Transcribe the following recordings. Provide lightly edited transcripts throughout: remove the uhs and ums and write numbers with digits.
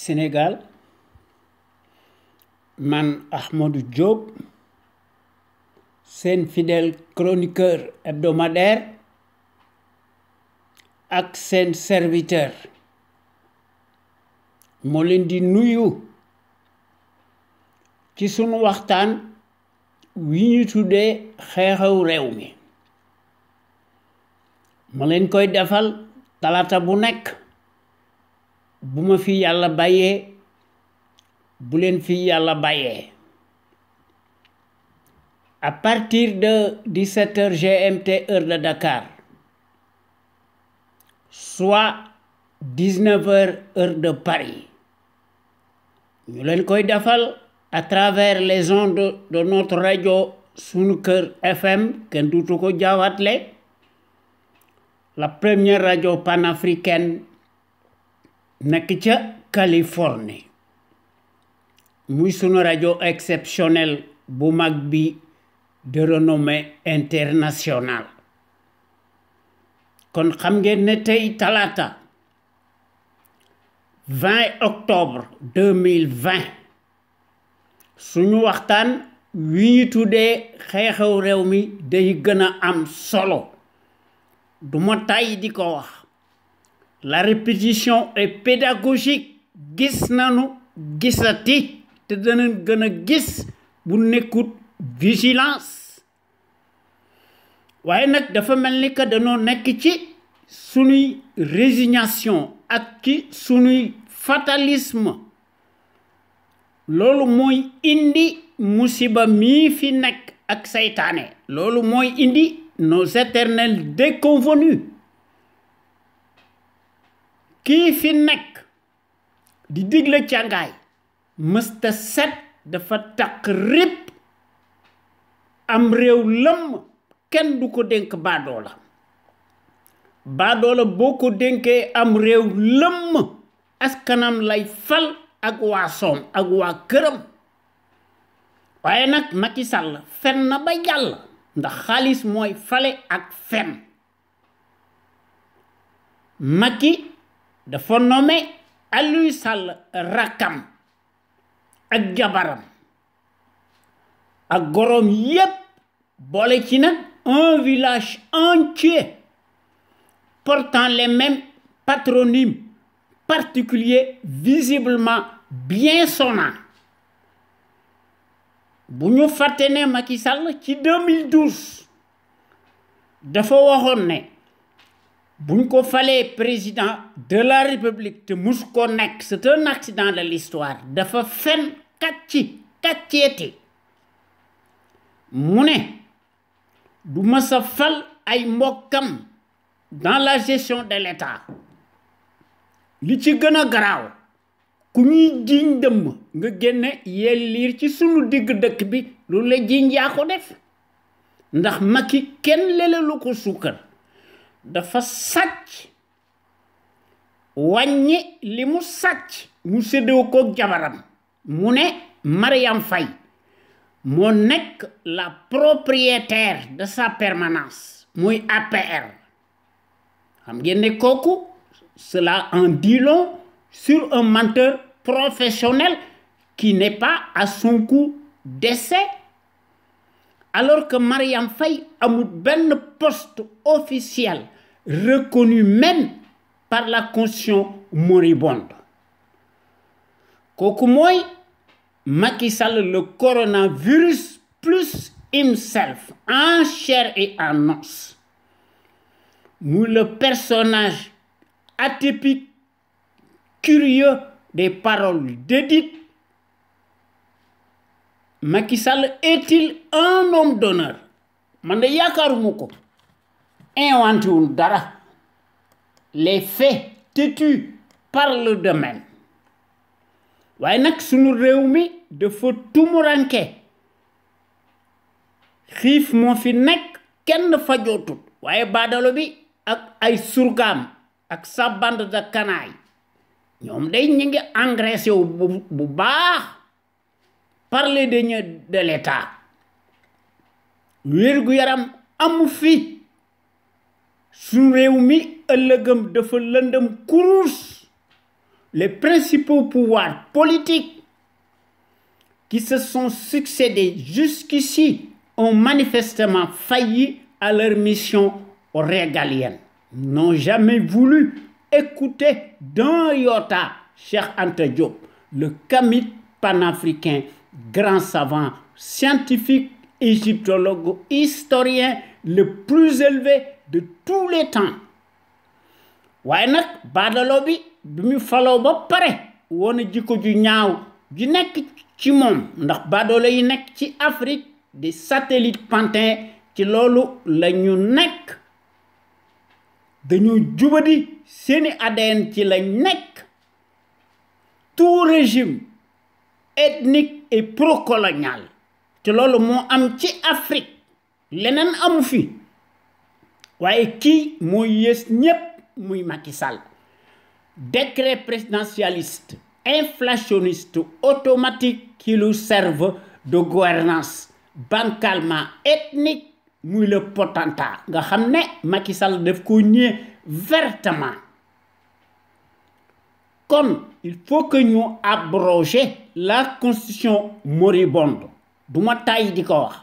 Sénégal man Ahmadou Diop seen fidèle chroniqueur hebdomadaire ak seen serviteur moo leen di nuyu ci sunu waxtaan wi ñu tuddee xew-xew réew mi ma leen koy defal talaata bu nekk bu ma fi yàlla bàyyee bu leen fi yàlla bàyyee à partir de 17h GMT heure de Dakar soit 19h heure de Paris ñu leen koy defal à travers les ondes de notre radio Sunu Kër FM kenn duutu ko jaawatle la première radio panafricaine nekk ca Californie muy sunu radio exceptionnel bu mag bi de renommée internationale kon xam ngeen ne tey talaata 20 octobre 2020 suñu waxtaan wi ñu tuddee xew-xew réew mi day gën a am solo duma tàyyi di ko wax la répétition est pédagogique gis nanu gisati te danañ gën a gis bu nekkut vigilance waaye nag dafa mel ni que danoo nekk ci sunuy résignation ak ci sunuy fatalisme loolu mooy indi musiba mii fi nekk ak saytaane loolu mooy indi nos éternels déconvenus kii fi nekk di digle càngaay mësta set dafa taq rip am réew lëmm kenn du ko dénk baadoola baadoola boo ko dénkee am réew lëmm askanam lay fal ak waa soom ak waa këram waaye nag Macky Sall fen na ba jàll ndax xaalis mooy fale ak fen Macky dafa nommé Aliou Sall rakkam ak jabaram ak gorom yépp boole ci nag un village entier portant les mêmes patronymes particuliers visiblement bien sonnants bu ñu fàtte ne Macky Sall ci 2012 dafa waxoon ne buñ ko falee président de la République te mus ko nekk c'est un accident de l'histoire dafa fen kàcceeti mu ne du mës a fal ay mbokkam dans la gestion de l'État li ci gën a garaaw ku ñuy jiiñ dëmm nga génne yeel liir ci sunu digg dëkk bi lu la jiiñ yaa ko def ndax Macky kenn lelalu ko suukar dafa sàcc wàññi li mu sàcc mu séddoo ko jabaram mu ne Mariam Faye moo nekk la propriétaire de sa permanence muy APR xam ngeen ne kooku cela en dit long sur un menteur professionnel qui n'est pas à son coup d'essai alors que Mariam Faye amul benn poste officiel reconnu même par la constitution moribonde kooku mooy Macky Sall le coronavirus plus himself en chair et en os muy le personnage atypique curieux des paroles dédites. Macky Sall est-il un homme d'honneur man de yaakaaruma ko inventé wul dara les faits têtus parlent d'eux-mêmes waaye nag sunu réew mi dafa tumuranke xiif moo fi nekk kenn fajootut waaye baadalo bi ak ay surgaam ak sa bande de canaille ñoom day ñu ngi engraissé wu bu baax par les deniers de l'État wér-gu-yaram amu fi suñu réew mi ëllëgam dafa lëndëm kurus les principaux pouvoirs politiques qui se sont succédés jusqu'ici ont manifestement failli à leur mission régalienne, n'ont jamais voulu écouter d'un iota Cheikh Anta Diop, le kamit panafricain, grand savant, scientifique, égyptologue, historien le plus élevé de tous les temps. waaye nag baadaloo bi mu faloo ba pare woon jikko ju ñaaw ju nekk ci moom ndax baadoolo yi nekk ci Afrique des satellites pantins ci loolu la ñu nekk dañu jubadi seeni ADN ci lañ nekk. Tout régime ethnique et pro-colonial ci loolu moo am ci Afrique leneen amu fi waaye kii moo yées ñépp muy Macky Sall. Décret présidentialiste inflationniste automatique qui lui servent de gouvernance bancalement ethnique muy le potentat nga xam ne Macky Sall daf ko ñëw vertement. Comme il faut que nous abroger la constitution moribonde duma tay di ko wax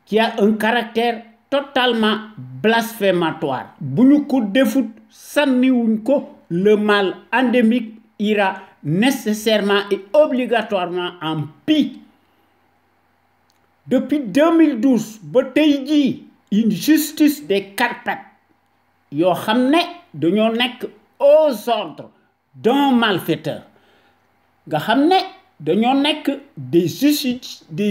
qui a un caractère totalement blasphématoire bu ñu ko defut sànniwuñ ko le mal endémique ira nécessairement et obligatoirement en pis. Depuis 2012 ba tey jii une justice des carpettes yoo xam ne dañoo nekk aux ordres d'un malfaiteur nga xam ne dañoo nekk des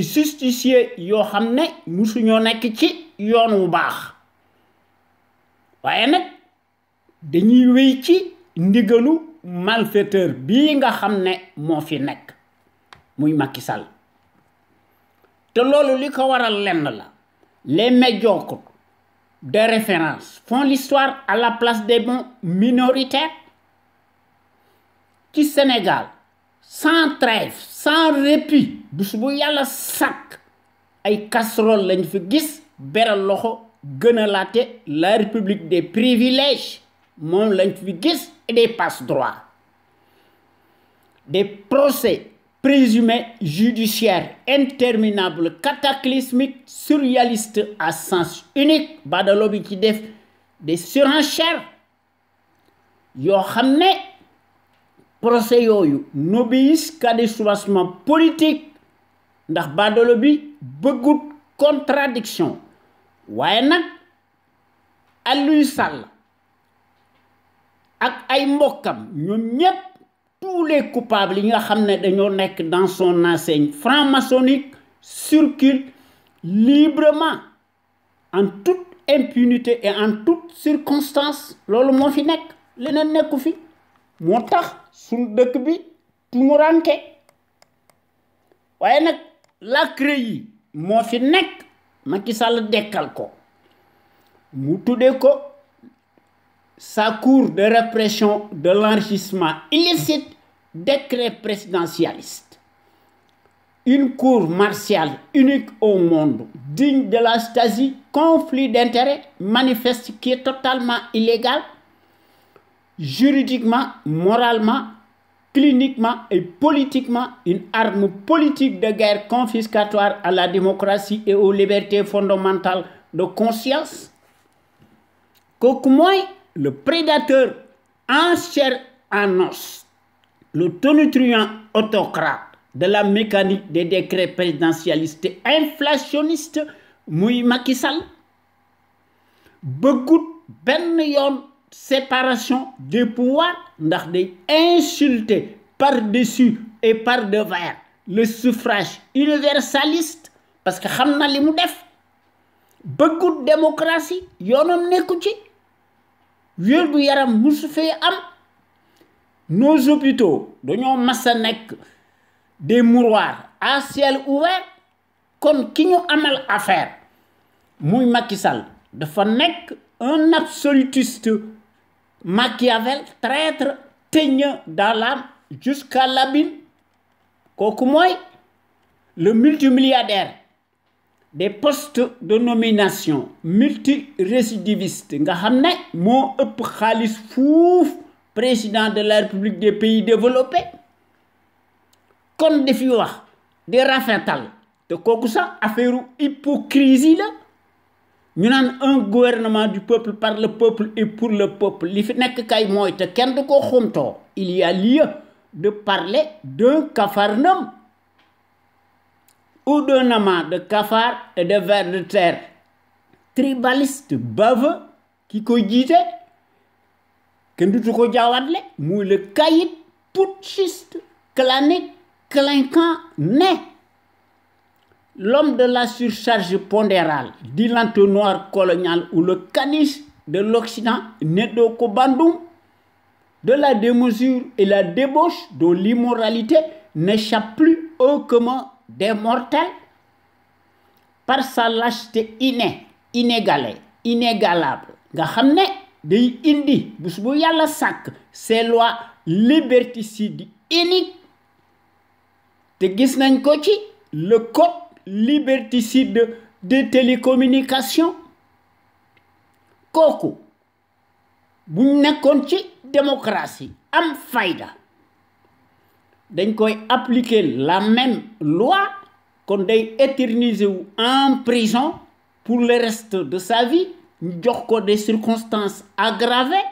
justiciers yoo xam ne musuñoo nekk ci yoon wu baax waaye nag dañuy wéy ci ndigalu malfaiteur bii nga xam ne moo fi nekk muy Macky Sall te loolu li ko waral lenn la les médiocres de référence font l'histoire à la place des bons minoritaires. Ci Sénégal sans trêve sans répit bés bu yàlla sàkk ay casserole lañ fi gis beral loxo gën a laate la république des privilèges moom lañ fi gis et des passe-droits, des procès présumés judiciaires interminables cataclysmiques surréalistes à sens unique badalo bi ci def des surenchères yoo xam ne procès yooyu n'obéissent qu'à des soubassements politiques ndax badalo bi bëggut contradiction waaye nag Aliou Sall ak ay mbokkam ñoom ñépp tous les coupables yi nga xam ne dañoo nekk dans son enseigne franc-maçonnique circulent librement en toute impunité et en toute circonstance loolu moo fi nekk leneen nekku fi moo tax suñu dëkk bi tumuranke waaye nag lacré yi moo fi nekk Macky Sall dekkal ko mu tuddee ko sa cour de répression de l'enrichissement illicite, décret présidentialiste. Une cour martiale unique au monde, digne de la Stasi, conflit d'intérêts manifeste qui est totalement illégal, juridiquement, moralement, cliniquement et politiquement, une arme politique de guerre confiscatoire à la démocratie et aux libertés fondamentales de conscience. Kooku mooy le prédateur en chair en os, le tonitruant autocrate de la mécanique des décrets présidentialistes et inflationnistes muy Macky Sall bëggut benn yoon séparation des pouvoirs ndax day insulter par-dessus et par-devers le suffrage universaliste parce que xam na li mu def bëggut démocratie yoonam nekku ci wér bu yaram musu fee am nos hôpitaux dañoo masa nekk des mouroirs à ciel ouvert kon ki ñu amal affaire muy Macky Sall dafa nekk un absolutiste Machiavel traître teigneux dans l'âme jusqu'à l'abîme kooku mooy le multimilliardaire des postes de nomination multirécidiviste nga xam ne moo ëpp xaalis fuuf président de la République des pays développés kon defi wax di rafetal te kooku sax affaire hypocrisie la ñu naan un gouvernement du peuple par le peuple et pour le peuple li fi nekk kay mooy te kenn du ko xumtoo il y a lieu de parler d'un Capharnaüm ou d'un amas de cafards et de vers de terre tribaliste baveux qui koy jiite kenn dutu ko jaawatle muy le caïd putschiste clanique clinquant né l'homme de la surcharge pondérale dit l'entonnoir colonial ou le caniche de l'Occident Nedoko Bandoum de la démesure et la débauche dont l'immoralité n'échappe plus au commun des mortels par sa lâcheté innée, inégalée, inégalable nga xam ne day indi bés bu yàlla sàkk ces lois liberticides uniques te gis nañ ko ci le code liberticide de télécommunication kooku bu nekkoon ci démocratie am fayda dañ koy appliquer la même loi kon day éterniser wu en prison pour le reste de sa vie ñu jox ko des circonstances aggravées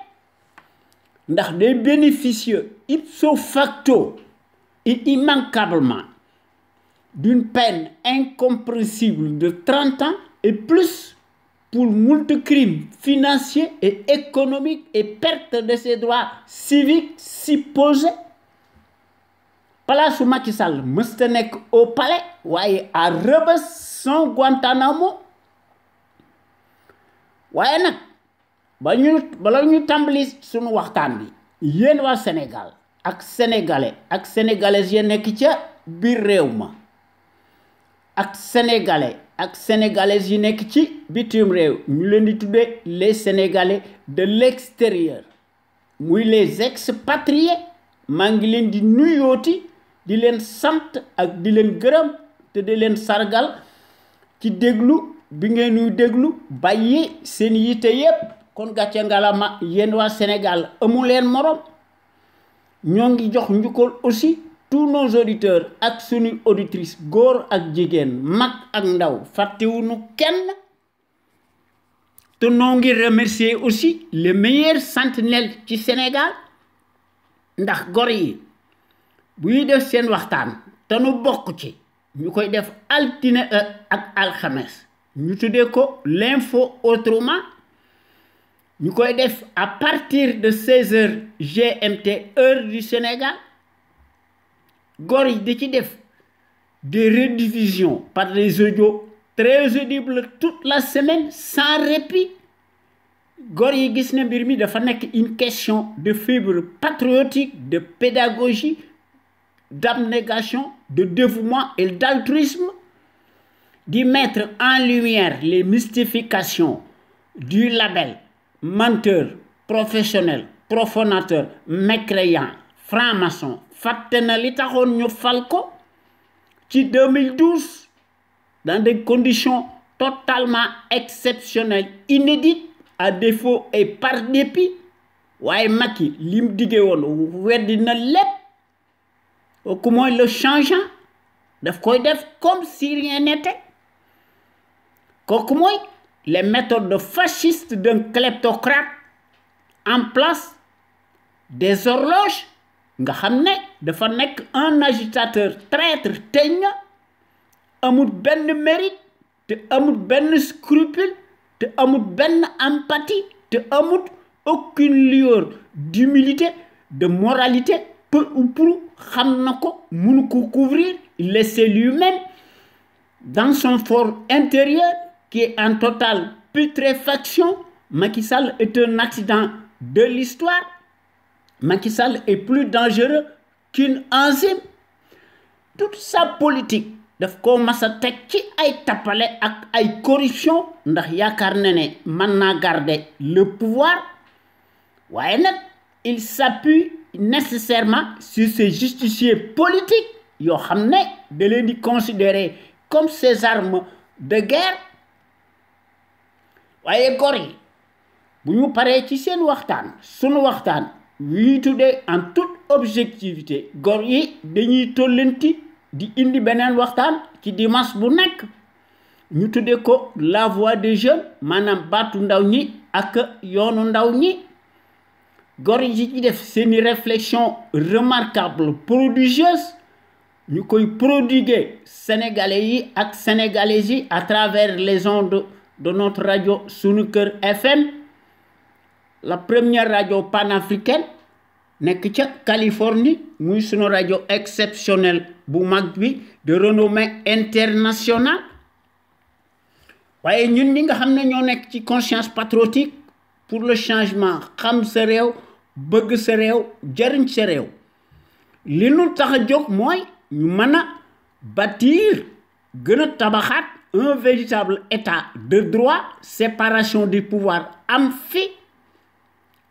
ndax day bénéficieux ipso facto et immanquablement d'une peine incompréhensible de 30 ans et plus pour moult crimes financiers et économiques et perte de ses droits civiques supposés. Palaasu Macky Sall mësta nekk au palais waaye à Rebeuss son Guantanamo waaye nag bala ñu tàmbali sunu waxtaan bi yéen waa Sénégal ak sénégalais ak sénégalaises yi nekk ca biir réew ma ak sénégalais ak sénégalaises yi nekk ci bitim réew ñu leen di tuddee les sénégalais de l'extérieur muy les expatriés maa ngi leen di nuyooti di leen sant ak di leen gërëm te di leen sargal ci déglu bi ngeen ñuy déglu bàyyi seen yitte yépp kon gàcce ngalama yéen waa Sénégal amu leen morom ñoo ngi jox njukkal aussi tous nos auditeurs ak suñu auditrices góor ak jigéen mag ak ndaw fàttewuñu kenn te noo ngi remercier aussi les meilleurs sentinelles ci Sénégal ndax gor yi bu ñuy def seen waxtaan te nu bokk ci ñu koy def altine ak alxames ñu tuddee ko l'info autrement ñu koy def à partir de 16h GMT heure du Sénégal góor yi di ci def des rediffusions par des audios très audibles toute la semaine sans répit góor yi gis ne mbir mi dafa nekk une question de fibre patriotique de pédagogie d'abnégation de dévouement et d'altruisme d'y mettre en lumière les mystifications du label menteur professionnel profanateur mécréant franc-maçon fàtte na li taxoon ñu fal ko ci 2012 dans des conditions totalement exceptionnelles inédites à défaut et par dépit waaye Macky lim diggee woon weddi na lépp kooku mooy le changeant daf koy def comme si rien n'était kooku mooy les méthodes fascistes d'un kleptocrate en place des horloges nga xam ne dafa nekk un agitateur traître teñ amul benn mérite te amul benn scrupule te amul benn empathie te amul aucune lueur d'humilité de moralité peu ou prou xam na ko mënu ko couvrir il laisse lui-même dans son fort intérieur qui est en totale putréfaction. Macky Sall est un accident de l'histoire. Macky Sall est plus dangereux qu'une enzyme. Toute sa politique daf ko mas a teg ci ay tappale ak ay corruption ndax yaakaar na ne mën naa garder le pouvoir waaye nag il s'appuie nécessairement sur ces justiciers politiques yoo xam ne da leen di considérer comme ses armes de guerre waaye gor yi bu ñu paree ci seen waxtaan sunu waxtaan wi tuddee en toute objectivité gor yi dañuy tollenti di indi benen waxtaan ci dimanche bu nekk ñu tuddee ko la voix des jeunes manam baatu ndaw ñi ak yoonu ndaw ñi gor yi ci def seeni réflexion remarquable prodigieuse ñu koy prodiguer sénégalais yi ak sénégalaises yi à travers les ondes de notre radio Sunu Kër FM, la première radio panafricaine nek ci Californie muy sunu radio exceptionnelle bu mag bi de renommée internationale. Waye ñun ñi nga xamné ñoo nek ci conscience patriotique pour le changement xam sa réew bëgg sa réew jariñ sa réew li ñu tax jóg mooy ñu mën a bâtir gën a tabaxaat un véritable état de droit, séparation des pouvoirs am fi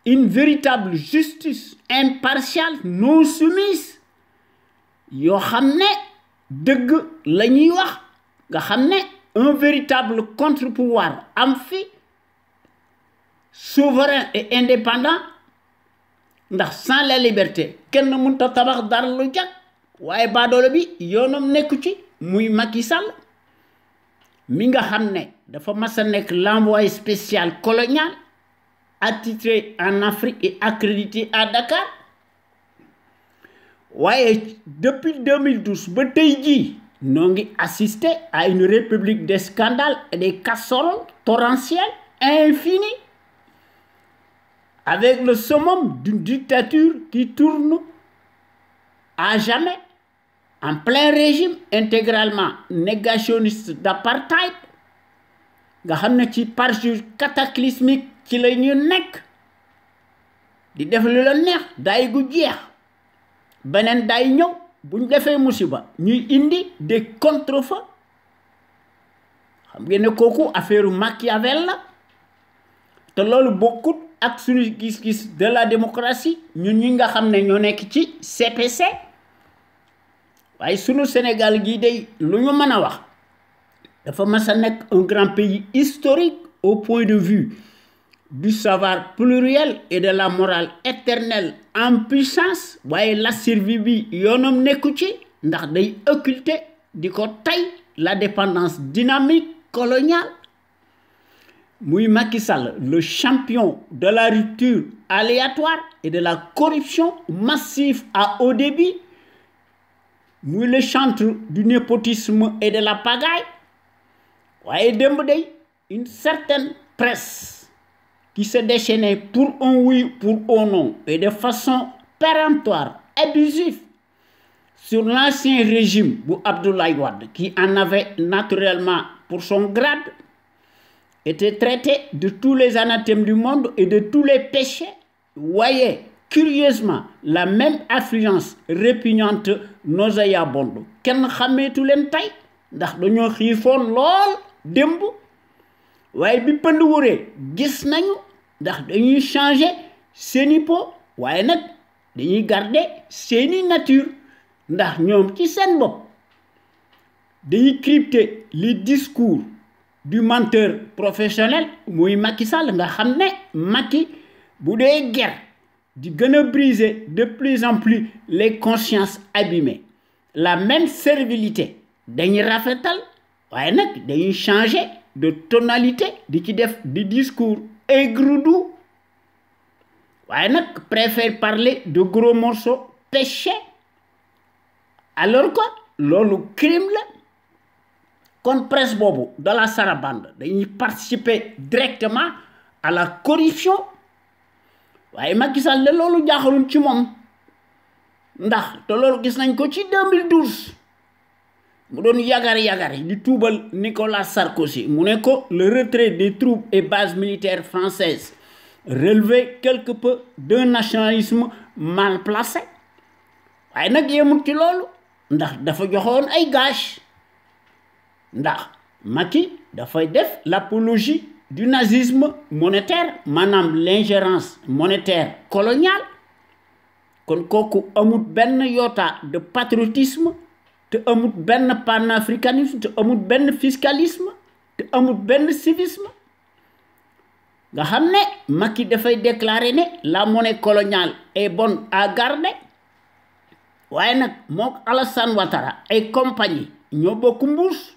une véritable justice impartiale non soumise yoo xam ne dëgg la ñuy wax nga xam ne un véritable contre-pouvoir am fi souverain et indépendant ndax sans la liberté kenn mënut a tabax dara lu jag waaye baadoolo bi yoonam nekku ci muy Macky Sall mi nga xam ne dafa mas a nekk l'envoyé spécial colonial attitré en Afrique et accrédité à Dakar waaye depuis 2012 ba tey jii noo ngi assisté à une république des scandales et des casseroles torrentielles infinies avec le summum d'une dictature qui tourne à jamais en plein régime intégralement négationniste d'apartheid nga xam ne ci parjure cataclysmique ci la ñu nekk di def lu la neex daay gu jeex beneen daay ñëw buñ defee musiba ñuy indi des contre-feux xam ngeen ne kooku affaire Machiavel la te loolu bokkut ak suñu gis-gis de la démocratie ñun ñi nga xam ne ñoo nekk ci CPC waaye sunu Sénégal gii day lu ñu mën a wax dafa mas a nekk un grand pays historique au point de vue du savoir pluriel et de la morale éternelle en puissance waaye la survie bi yoonam nekku ci ndax day occulter di ko tey la dépendance dynamique coloniale muy Macky Sall le champion de la rupture aléatoire et de la corruption massive à haut débit muy le chantre du népotisme et de la pagaille waaye démb day une certaine presse qui se déchaînait pour un oui, pour un non, et de façon péremptoire, abusive, sur l'ancien régime de Abdoulaye Wade, qui en avait naturellement pour son grade, était traité de tous les anathèmes du monde et de tous les péchés. Voyez, curieusement, la même affluence répugnante nauséabonde. Kenn xameetu leen tey ndax dañoo xiifoon lool démb waaye bi pënd wuree gis nañu ndax dañuy changer seeni po waaye nag dañuy garder seeni nature ndax ñoom ci seen bopp dañuy crypter les discours du menteur professionnel muy Macky Sall nga xam ne Macky bu dee guerre di gën a briser de plus en plus les consciences abîmées la même servilité dañuy rafetal waaye nag dañuy changer de tonalité di ci def di discours aigre-doux waaye nag préfère parler de gros morceaux péchés alors que loolu crime la kon presse boobu de la sarabande dañuy participer directement à la corruption waaye Macky Sall la loolu jaaxalul ci moom ndax te loolu gis nañ ko ci 2012 mu doon yagar-yagari di tuubal Nicolas Sarkozy mu ne ko le retrait des troupes et bases militaires françaises relevait quelque peu d'un nationalisme mal placé waaye nag yemul ci loolu ndax dafa joxoon ay gage ndax Macky dafay def l'apologie du nazisme monétaire maanaam l'ingérence monétaire coloniale kon kooku amul benn yoota de patriotisme te amul benn panafricanisme te amul benn fiscalisme te amul benn civisme nga xam ne Macky dafay déclarer ne la monnaie coloniale est bonne à garder waaye nag mook Alassane Ouattara ay compagnie ñoo bokk mbuus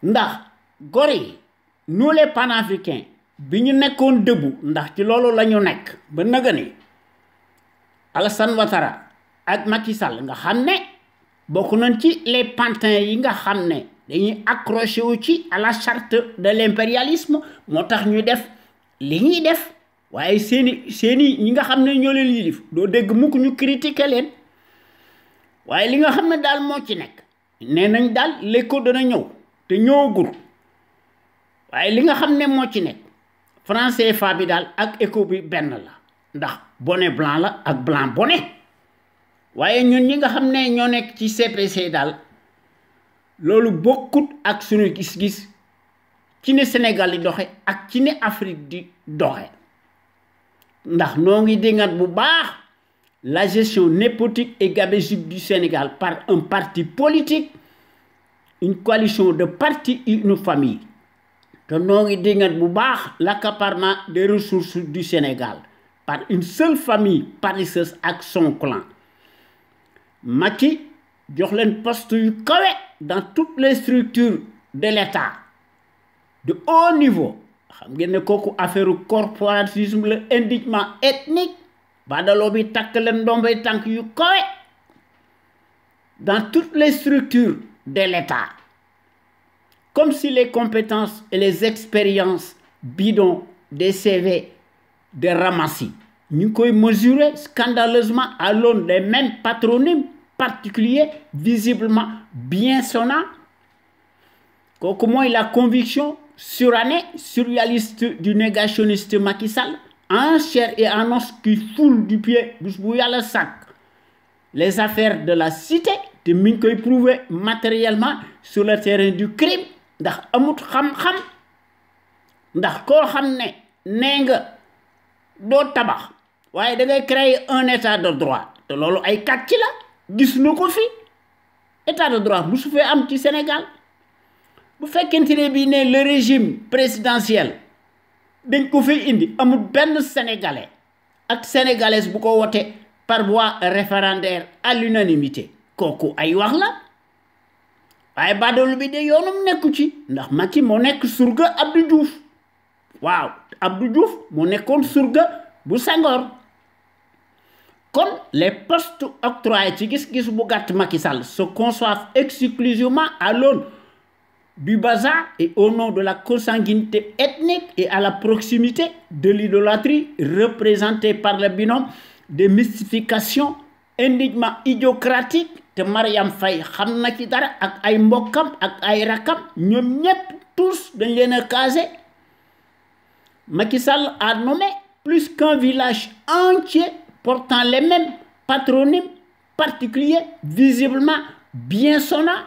ndax gor yi nous les panafricains bi ñu nekkoon dëggu ndax ci loolu la ñu nekk ba naga ni Alassane Ouattara ak Macky Sall nga xam ne bokk nañ ci les pantins yi nga xam ne dañuy accroché wu ci à la charte de l'impérialisme moo tax ñuy def li ñuy def waaye seeni ñi nga xam ne ñoo leen yilif doo dégg mukk ñu critiquer leen waaye li nga xam ne daal moo ci nekk nee nañ daal l'écho dana ñëw te ñëwagul waaye li nga xam ne moo ci nekk franc CFA bi daal ak écho bi benn la ndax bonnet blanc la ak blanc bonnet waaye ñun ñi nga xam ne ñoo nekk ci CPC daal loolu bokkut ak suñu gis-gis ci ne Sénégal di doxe ak ci ne Afrique di doxe ndax noo ngi dingat bu baax la gestion népotique et gabégique du Sénégal par un parti politique une coalition de partis et une famille te noo ngi dingat bu baax l'accaparement des ressources du Sénégal par une seule famille paresseuse ak son clan Macky jox leen poste yu kawe dans toutes les structures de l'État de haut niveau xam ngeen ne kooku affaire corporatisme la indignement ethnique badaloo bi takk leen ndombay tànk yu kawe dans toutes les structures de l'État comme si les compétences et les expériences bidons des CV de ramassis ñu ngi koy mesurer scandaleusement à l'aune des mêmes patronymes particuliers visiblement bien sonnants kooku mooy la conviction surannée surréaliste du négationniste Macky Sall en chair et en os qui foule du pied bés bu yàlla sàkk les affaires de la cité te mi ngi koy prouver matériellement sur le terrain du crime ndax amut xam-xam ndax koo xam ne nee nga doo tabax waaye da ngay créer un état de droit te loolu ay kàcc la gis nu ko fi état de droit bu su fee am ci Sénégal bu fekkente ne bii ne le régime présidentiel dañ ko fi indi amul benn sénégalais ak sénégalaise bu ko wote par voie référendaire à l'unanimité kooku ay wax la waaye baadoolu bi de yoonum nekku ci ndax Macky moo nekk surga Abdou Diouf waaw Abdou Diouf moo nekkoon surga bu Senghor kon les postes octroyés ci gis-gis bu gàtt Macky Sall se conçoivent exclusivement à l'aune du bazar et au nom de la consanguinité ethnique et à la proximité de l'idolâtrie représentée par le binôme des mystifications indignement idiocratique te Mariam Faye xam na ci dara ak ay mbokkam ak ay rakam ñoom ñépp tous dañ leen a casé Macky Sall a nommé plus qu'un village entier portant les mêmes patronymes particuliers visiblement bien sonnants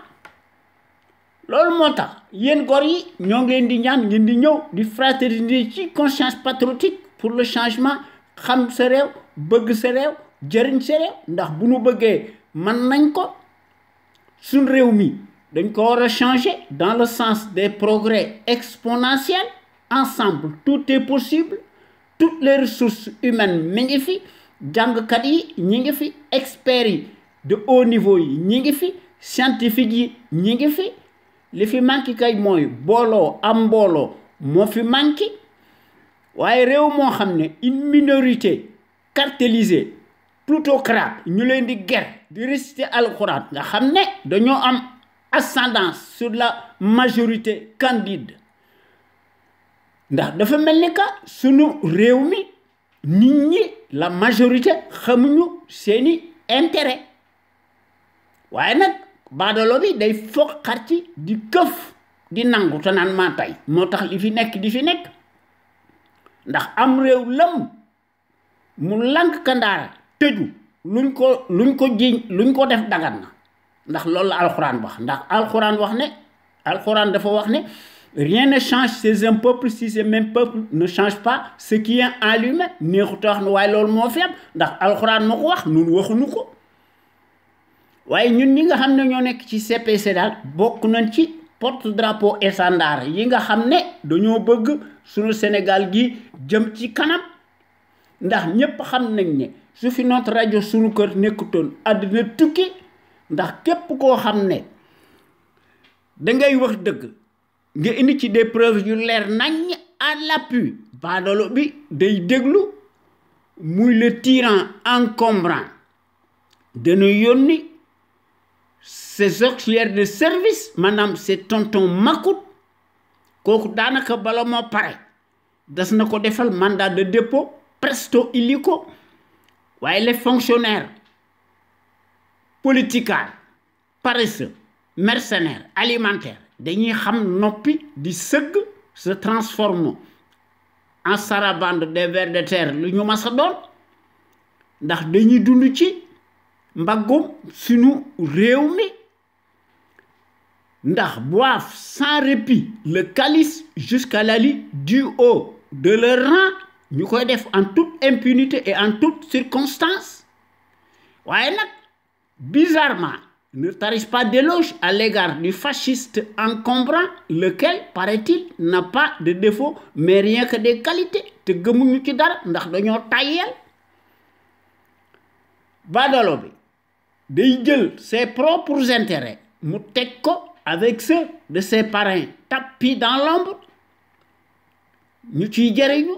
loolu moo tax yéen góor yi ñoo ngi leen di ñaan ngeen di ñëw di fraterniser ci conscience patriotique pour le changement xam sa réew bëgg sa réew jëriñ sa réew ndax bu nu bëggee mën nañ ko suñ réew mi dañ ko war a changer dans le sens des progrès exponentiels ensemble tout est possible toutes les ressources humaines mi ngi fi jàngkat yi ñi ngi fi experts yi de haut niveau yi ñi ngi fi scientifiques yi ñi ngi fi li fi manqué kay mooy booloo am mbooloo moo fi manqué waaye réew moo xam ne une minorité cartélisée plutocrate ñu leen di ger di réciter alxuraan nga xam ne dañoo am ascendance sur la majorité candide ndax dafa mel ni que sunu réew mi nit ñi la majorité xamuñu seeni intérêt waaye nag baadolo bi day foog xar ci di këf di nangu te naan maa tey moo tax li fi nekk di fi nekk ndax am réew lëm mu lank kandaara tëju luñ ko jiiñ luñ ko def dagan na ndax loolu la alxuraan wax ndax alxuraan dafa wax ne rien ne change chez un peuple si ce même peuple ne change pas ce qui est en lui-même neexut a wax ne waaye loolu moo fi am ndax alxuraan moo ko wax nun waxuñu ko waaye ñun ñi nga xam ne ñoo nekk ci CPC daal bokk nañ ci porte-drapeau étendard yi nga xam ne dañoo bëgg sunu Sénégal gi jëm ci kanam ndax ñépp xam nañ ne su fi notre rajo sunu kër nekkutoon àddina tukki ndax képp koo xam ne dangay wax dëgg nga indi ci des preuves yu leer nañ à l'appui baadoolo bi day déglu muy le tyran encombrant dana yónni ses auxiliaires de service maanaam c'est tonton Macoute kooku daanaka bala moo pare das na ko defal mandat de dépôt presto illico waaye les fonctionnaires politicards paresseux mercenaires alimentaires dañuy xam noppi di sëgg se transforme en sarabande des vers de terre lu ñu mas a doon ndax dañuy dund ci mbaggum sunu réew mi ndax boivent sans répit le calice jusqu'à la lie du haut de leur rang ñu koy def en toute impunité et en toute circonstance waaye nag bizarrement ne tarisse pas d'éloge à l'égard du fasciste encombrant lequel paraît-il n'a pas de défaut mais rien que des qualités te gëmuñu ci dara ndax dañoo tayyel badalo bi day jël ses propres intérêts mu teg ko avec ceux de ses parrains tapis dans l'ombre ñu ciy jëriñu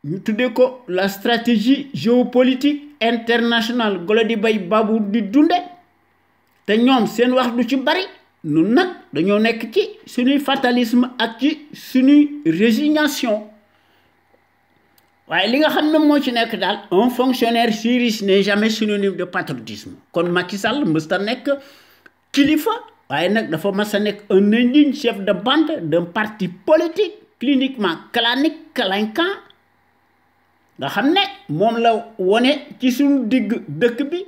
ñu tuddee ko la stratégie géopolitique internationale golo di bay babu di dunde te ñoom seen wax du ci bari nun nag dañoo nekk ci suñuy fatalisme ak ci suñuy résignation waaye li nga xam ne moo ci nekk daal un fonctionnaire si riche n'est jamais synonyme de patriotisme kon Macky Sall mësta nekk kilifa waaye nag dafa mas a nekk un indigne chef de bande d'un parti politique cliniquement clanique clinquant nga xam ne moom la wone ci suñu digg dëkk bi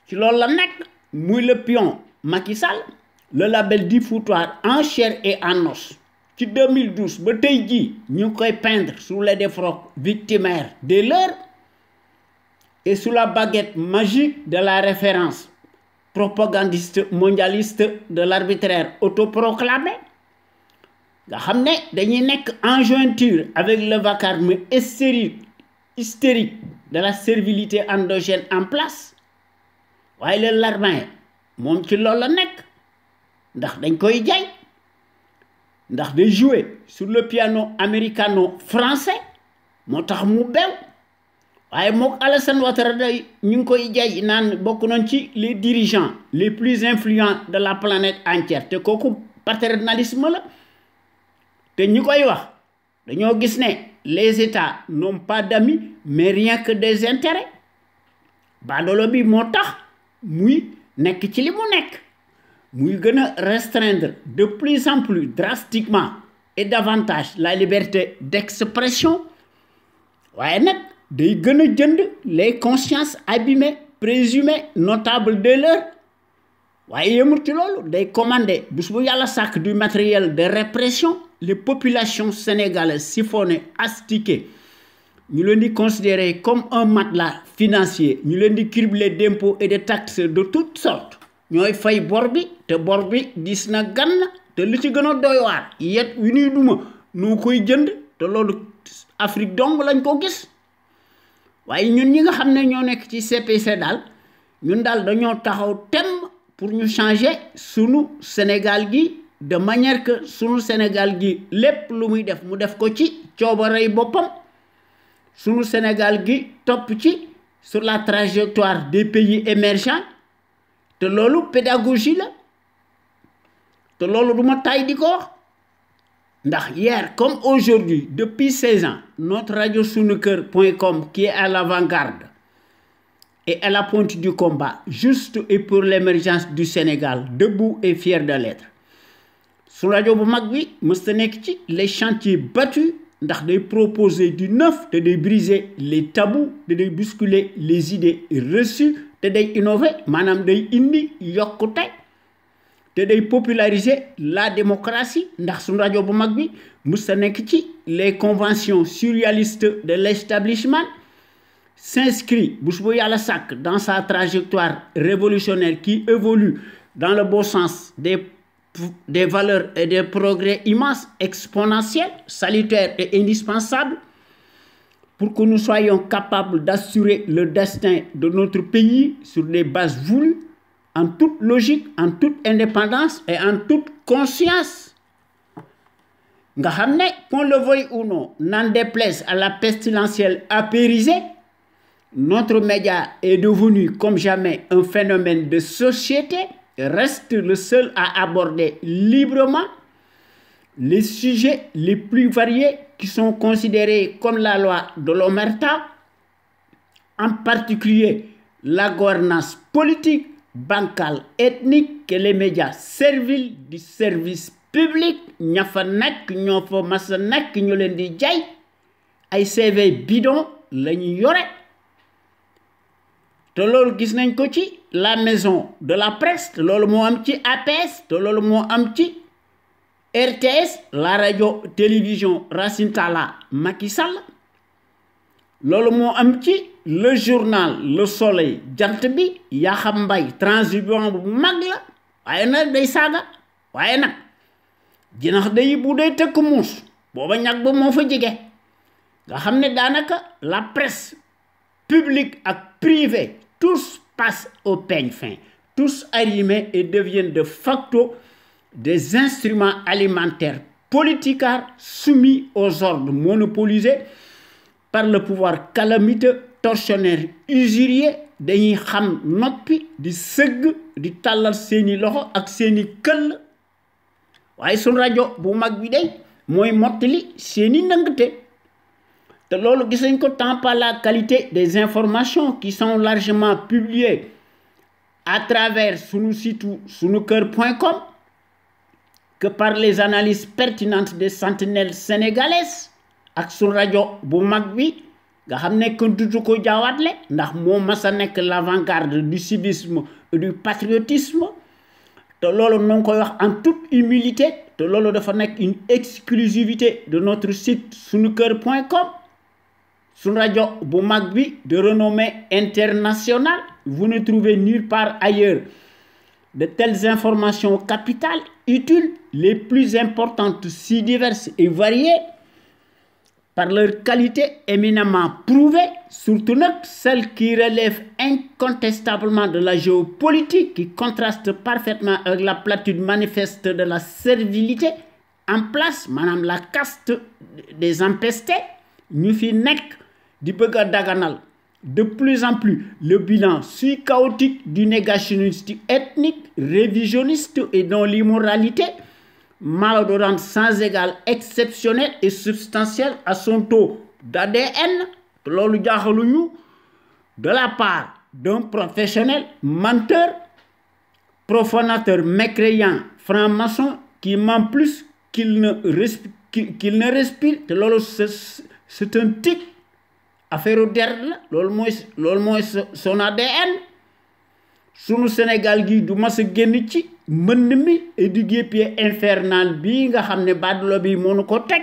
ci loolu la nekk muy le pion Macky Sall le label dit foutoir en chair et en os ci 2012 ba tey jii ñu ngi koy peindre sous les défroques victimaires des leurs et sous la baguette magique de la référence propagandiste mondialiste de l'arbitraire autoproclamé nga xam ne dañuy nekk en jointure avec le vacarme hystérique de la servilité endogène en place waaye le larbin moom ci loolu la nekk ndax dañ koy jaay ndax day jouer sur le piano américano français moo tax mu bew waaye mook Alassane Ouattara day ñu ngi koy jaay naan bokk nañ ci les dirigeants les plus influents de la planète entière te kooku paternalisme la te ñi koy wax dañoo gis ne les États n'ont pas d'amis mais rien que des intérêts baadoolo bi moo tax muy nekk ci li mu nekk muy gën a restreindre de plus en plus drastiquement et davantage la liberté d'expression waaye nag day gën a jënd les consciences abîmées présumées notables de l'heure waaye yemul ci loolu day commander bés bu yàlla sàkk du matériel de répression les populations sénégalaises siphonnées astiquées ñu leen di considérer comme un matelas financier ñu leen di cribler d'impôts et de taxes de toutes sortes ñooy fay bor bi te bor bi dis na gan te li ci gën a doy waar yet wi ñuy duma noo koy jënd te loolu Afrique dong lañ ko gis waaye ñun ñi nga xam ne ñoo nekk ci CPC daal ñun daal dañoo taxaw tem pour ñu changer sunu Sénégal gi de manière que sunu Sénégal gi lépp lu muy def mu def ko ci coobarey boppam sunu Sénégal gi topp ci sur la trajectoire des pays émergents te loolu pédagogie la te loolu du ma tay di ko wax ndax hier comme aujourd'hui depuis 16 ans notre radio sunuker.com qui est à l'avant-garde et à la pointe du combat juste et pour l'émergence du Sénégal debout et fier de l'être su rajo bu mag bi mësta nekk ci les chantiers battus ndax day proposer du neuf te day briser les tabous te day bousculer les idées reçues te day innover maanaam day indi yokkute te day populariser la démocratie ndax suñu rajo bu mag bi mësta nekk ci les conventions surréalistes de l'établissement s'inscrit bés bu yàlla sàkk dans sa trajectoire révolutionnaire qui évolue dans le bon sens des des valeurs et des progrès immenses, exponentiels, salutaires et indispensables pour que nous soyons capables d'assurer le destin de notre pays sur des bases voulues, en toute logique, en toute indépendance et en toute conscience. Qu'on le veuille ou non, n'en déplaise à la pestilentielle apérisée, notre média est devenu comme jamais un phénomène de société, reste le seul à aborder librement les sujets les plus variés qui sont considérés comme la loi de l'omerta, en particulier la gouvernance politique, bancale, ethnique, que les médias serviles du service public, ña fa nekk ñoo fa masa nekk ñu leen di jaay ay CV bidon la ñu yore te loolu gis nañ ko ci la maison de la presse te loolu moo am ci APS te loolu moo am ci RTS la radio télévision Racine Talla Macky Sall loolu moo am ci le journal Le Soleil jant bi Yakham Mbaye transhumant bu mag la waaye nag day saaga waaye nag jinax day bu dee tëkk muus booba ñag ba moo fa jege nga xam ne daanaka la presse publique ak privée tous passent au peigne fin tous arrimés et deviennent de facto des instruments alimentaires politicards soumis aux ordres monopolisés par le pouvoir calamiteux tortionnaire usurier dañuy xam noppi di sëgg di tàllal seeni loxo ak seeni këll waaye sun rajo bu mag bi day mooy mottali seeni ndëngte te loolu gis nañ ko tant par la qualité des informations qui sont largement publiées à travers sunu site sunuker.com que par les analyses pertinentes des sentinelles sénégalaises ak sun rajo bu mag bi nga xam ne que dutu ko jaawatle ndax moo masa nekk l'avant-garde du civisme et du patriotisme te loolu noo koy wax en toute humilité te loolu dafa nekk une exclusivité de notre site sunuker.com sun rajo bu mag bi de renommée internationale vous ne trouvez nulle part ailleurs de telles informations capitales utiles les plus importantes si diverses et variées par leur qualité éminemment prouvée, surtout celles qui relèvent incontestablement de la géopolitique, qui contraste parfaitement avec la platitude manifeste de la servilité en place, madame la caste des empestés, ñu fi nekk di bëgg a daganal de plus en plus le bilan si chaotique du négationnisme ethnique, révisionniste et dont l'immoralité malodorante sans égal exceptionnel et substantiel à son taux d'ADN, de la part d'un professionnel menteur, profanateur, mécréant, franc-maçon qui ment plus qu'il ne respire, c'est un tic, affaire d'herbe, son ADN. Sunu Sénégal gi du mas a génn ci mbënd mi et du guépier infernal bii nga xam ne badlo bi mënu ko teg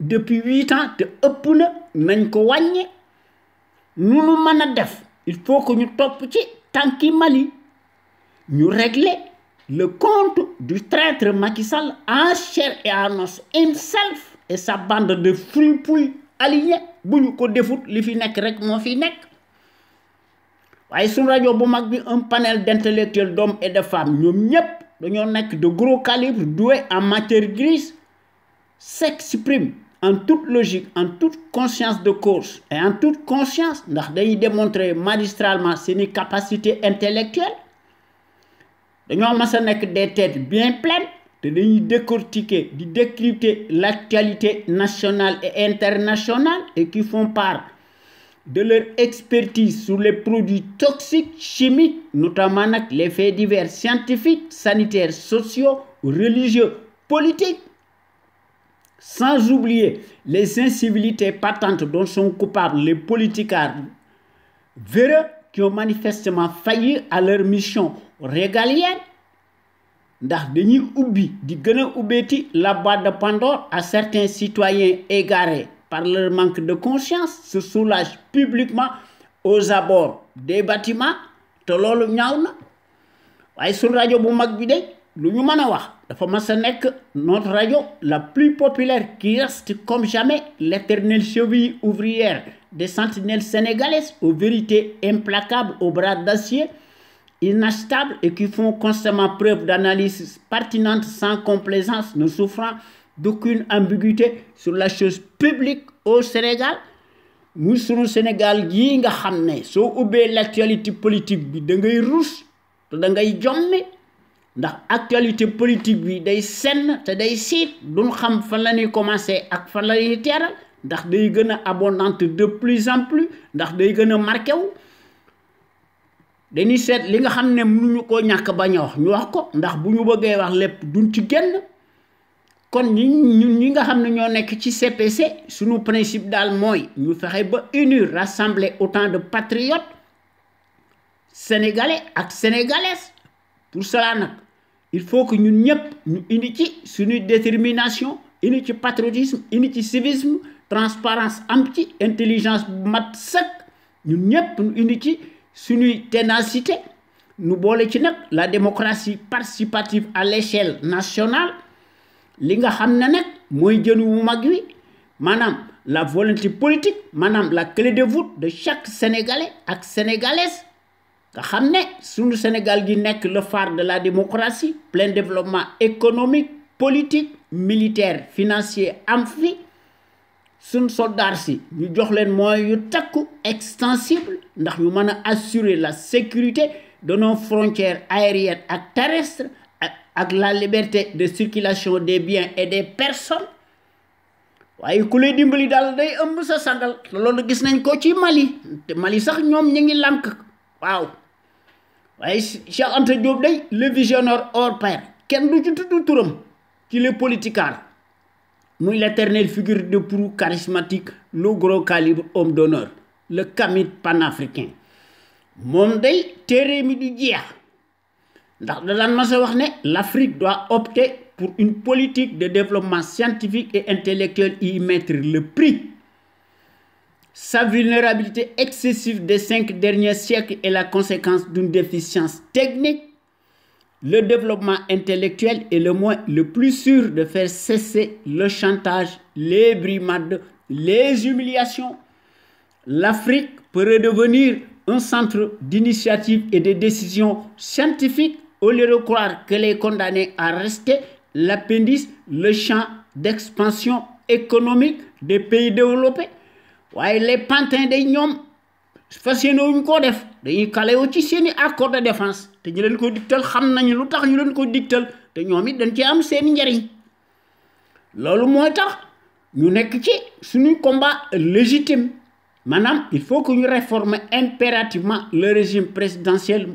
depuis 8 ans te ëpp na nañ ko wàññe nu nu mën a def il faut que ñu topp ci tànki Mali ñu régler le compte du traître Macky Sall en chair et en os himself et sa bande de fripouilles alignés bu ñu ko defut li fi nekk rek moo fi nekk waaye sun rajo bu mag bi un panel d'intellectuels d'hommes et de femmes ñoom ñépp dañoo nekk de gros calibre doués en matière grise s'expriment en toute logique, en toute conscience de cause et en toute conscience ndax dañuy démontrer magistralement seeni capacités intellectuelles dañoo mas a nekk des têtes bien pleines te dañuy décortiquer di décrypter l'actualité nationale et internationale et qui font part de leur expertise sur les produits toxiques, chimiques, notamment les faits divers scientifiques, sanitaires, sociaux, religieux, politiques, sans oublier les incivilités patentes dont sont coupables les politicards véreux qui ont manifestement failli à leur mission régalienne. Ndax dañuy ubbi di gën a ubbeeti la boîte de Pandore à certains citoyens égarés par leur manque de conscience, se soulagent publiquement aux abords des bâtiments te loolu ñaaw na waaye sun rajo bu mag bi de lu ñu mën a wax dafa mas a nekk notre radio la plus populaire qui reste comme jamais l'éternelle cheville ouvrière des sentinelles sénégalaises aux vérités implacables, aux bras d'acier, inachetables et qui font constamment preuve d'analyse pertinente sans complaisance, ne souffrant d'aucune ambiguïté sur la chose publique au Sénégal. Muy sunu Sénégal gii nga xam ne soo ubbee l'actualité politique bi da ngay rus te da ngay jommi ndax actualité politique bi day senn te day siit duñ xam fan la ñuy commencer ak fan la ñuy teeral ndax day gën a abondante de plus en plus ndax day gën a marqué wu dañuy seet li nga xam ne mënuñu koo ñàkk bañ a wax ñu wax ko ndax bu ñu bëggee wax lépp duñ ci génn kon ñun ñi nga xam ne ñoo nekk ci CPC suñu principe daal mooy ñu fexe ba unir rassembler autant de patriotes sénégalais ak sénégalaises pour cela nag il faut que ñun ñëpp ñu indi ci suñu détermination indi ci patriotisme indi ci civisme transparence am ci intelligence bu mat sëkk ñun ñëpp ñu indi ci suñuy ténacité ñu boole ci nag la démocratie participative à l'échelle nationale li nga xam ne nag mooy jën wu mag wi maanaam la volonté politique maanaam la clé de voûte de chaque sénégalais ak sénégalaise nga xam ne sunu Sénégal gi nekk le phare de la démocratie plein développement économique politique militaire financier am fi suñ soldats si ñu jox leen moyens yu takku extensible ndax ñu mën a assurer la sécurité de nos frontières aériennes ak terrestres ak la liberté de circulation des biens et des personnes waaye ku lay dimbali daal day ëmb sa sangal loolu gis nañ ko ci Mali te Mali sax ñoom ñu ngi lànk waaw waaye Cheikh Anta Diop day le visionnaire hors pair kenn du ci tudd turam ci les politicards muy l'éternelle figure de proue charismatique le gros calibre homme d'honneur le Kamit panafricain moom day téere mi du jeex ndax da daan mas a wax ne l'Afrique doit opter pour une politique de développement scientifique et intellectuel et y mettre le prix. Sa vulnérabilité excessive des 5 derniers siècles est la conséquence d'une déficience technique. Le développement intellectuel est le moyen le plus sûr de faire cesser le chantage, les brimades, les humiliations. L'Afrique peut redevenir un centre d'initiative et de décision scientifique au lieu de croire qu'elle est condamnée à rester l'appendice, le champ d'expansion économique des pays développés. waaye les pantins day ñoom fas yéene wuñ koo def dañuy kalewu ci seeni accord de défense te ñu leen ko digtal xam nañu lu tax ñu leen ko digtal te ñoom it dañ ci am seeni njariñ loolu mooy tax ñu nekk ci suñu combat légitime maanaam il faut que ñu réformer impérativement le régime présidentiel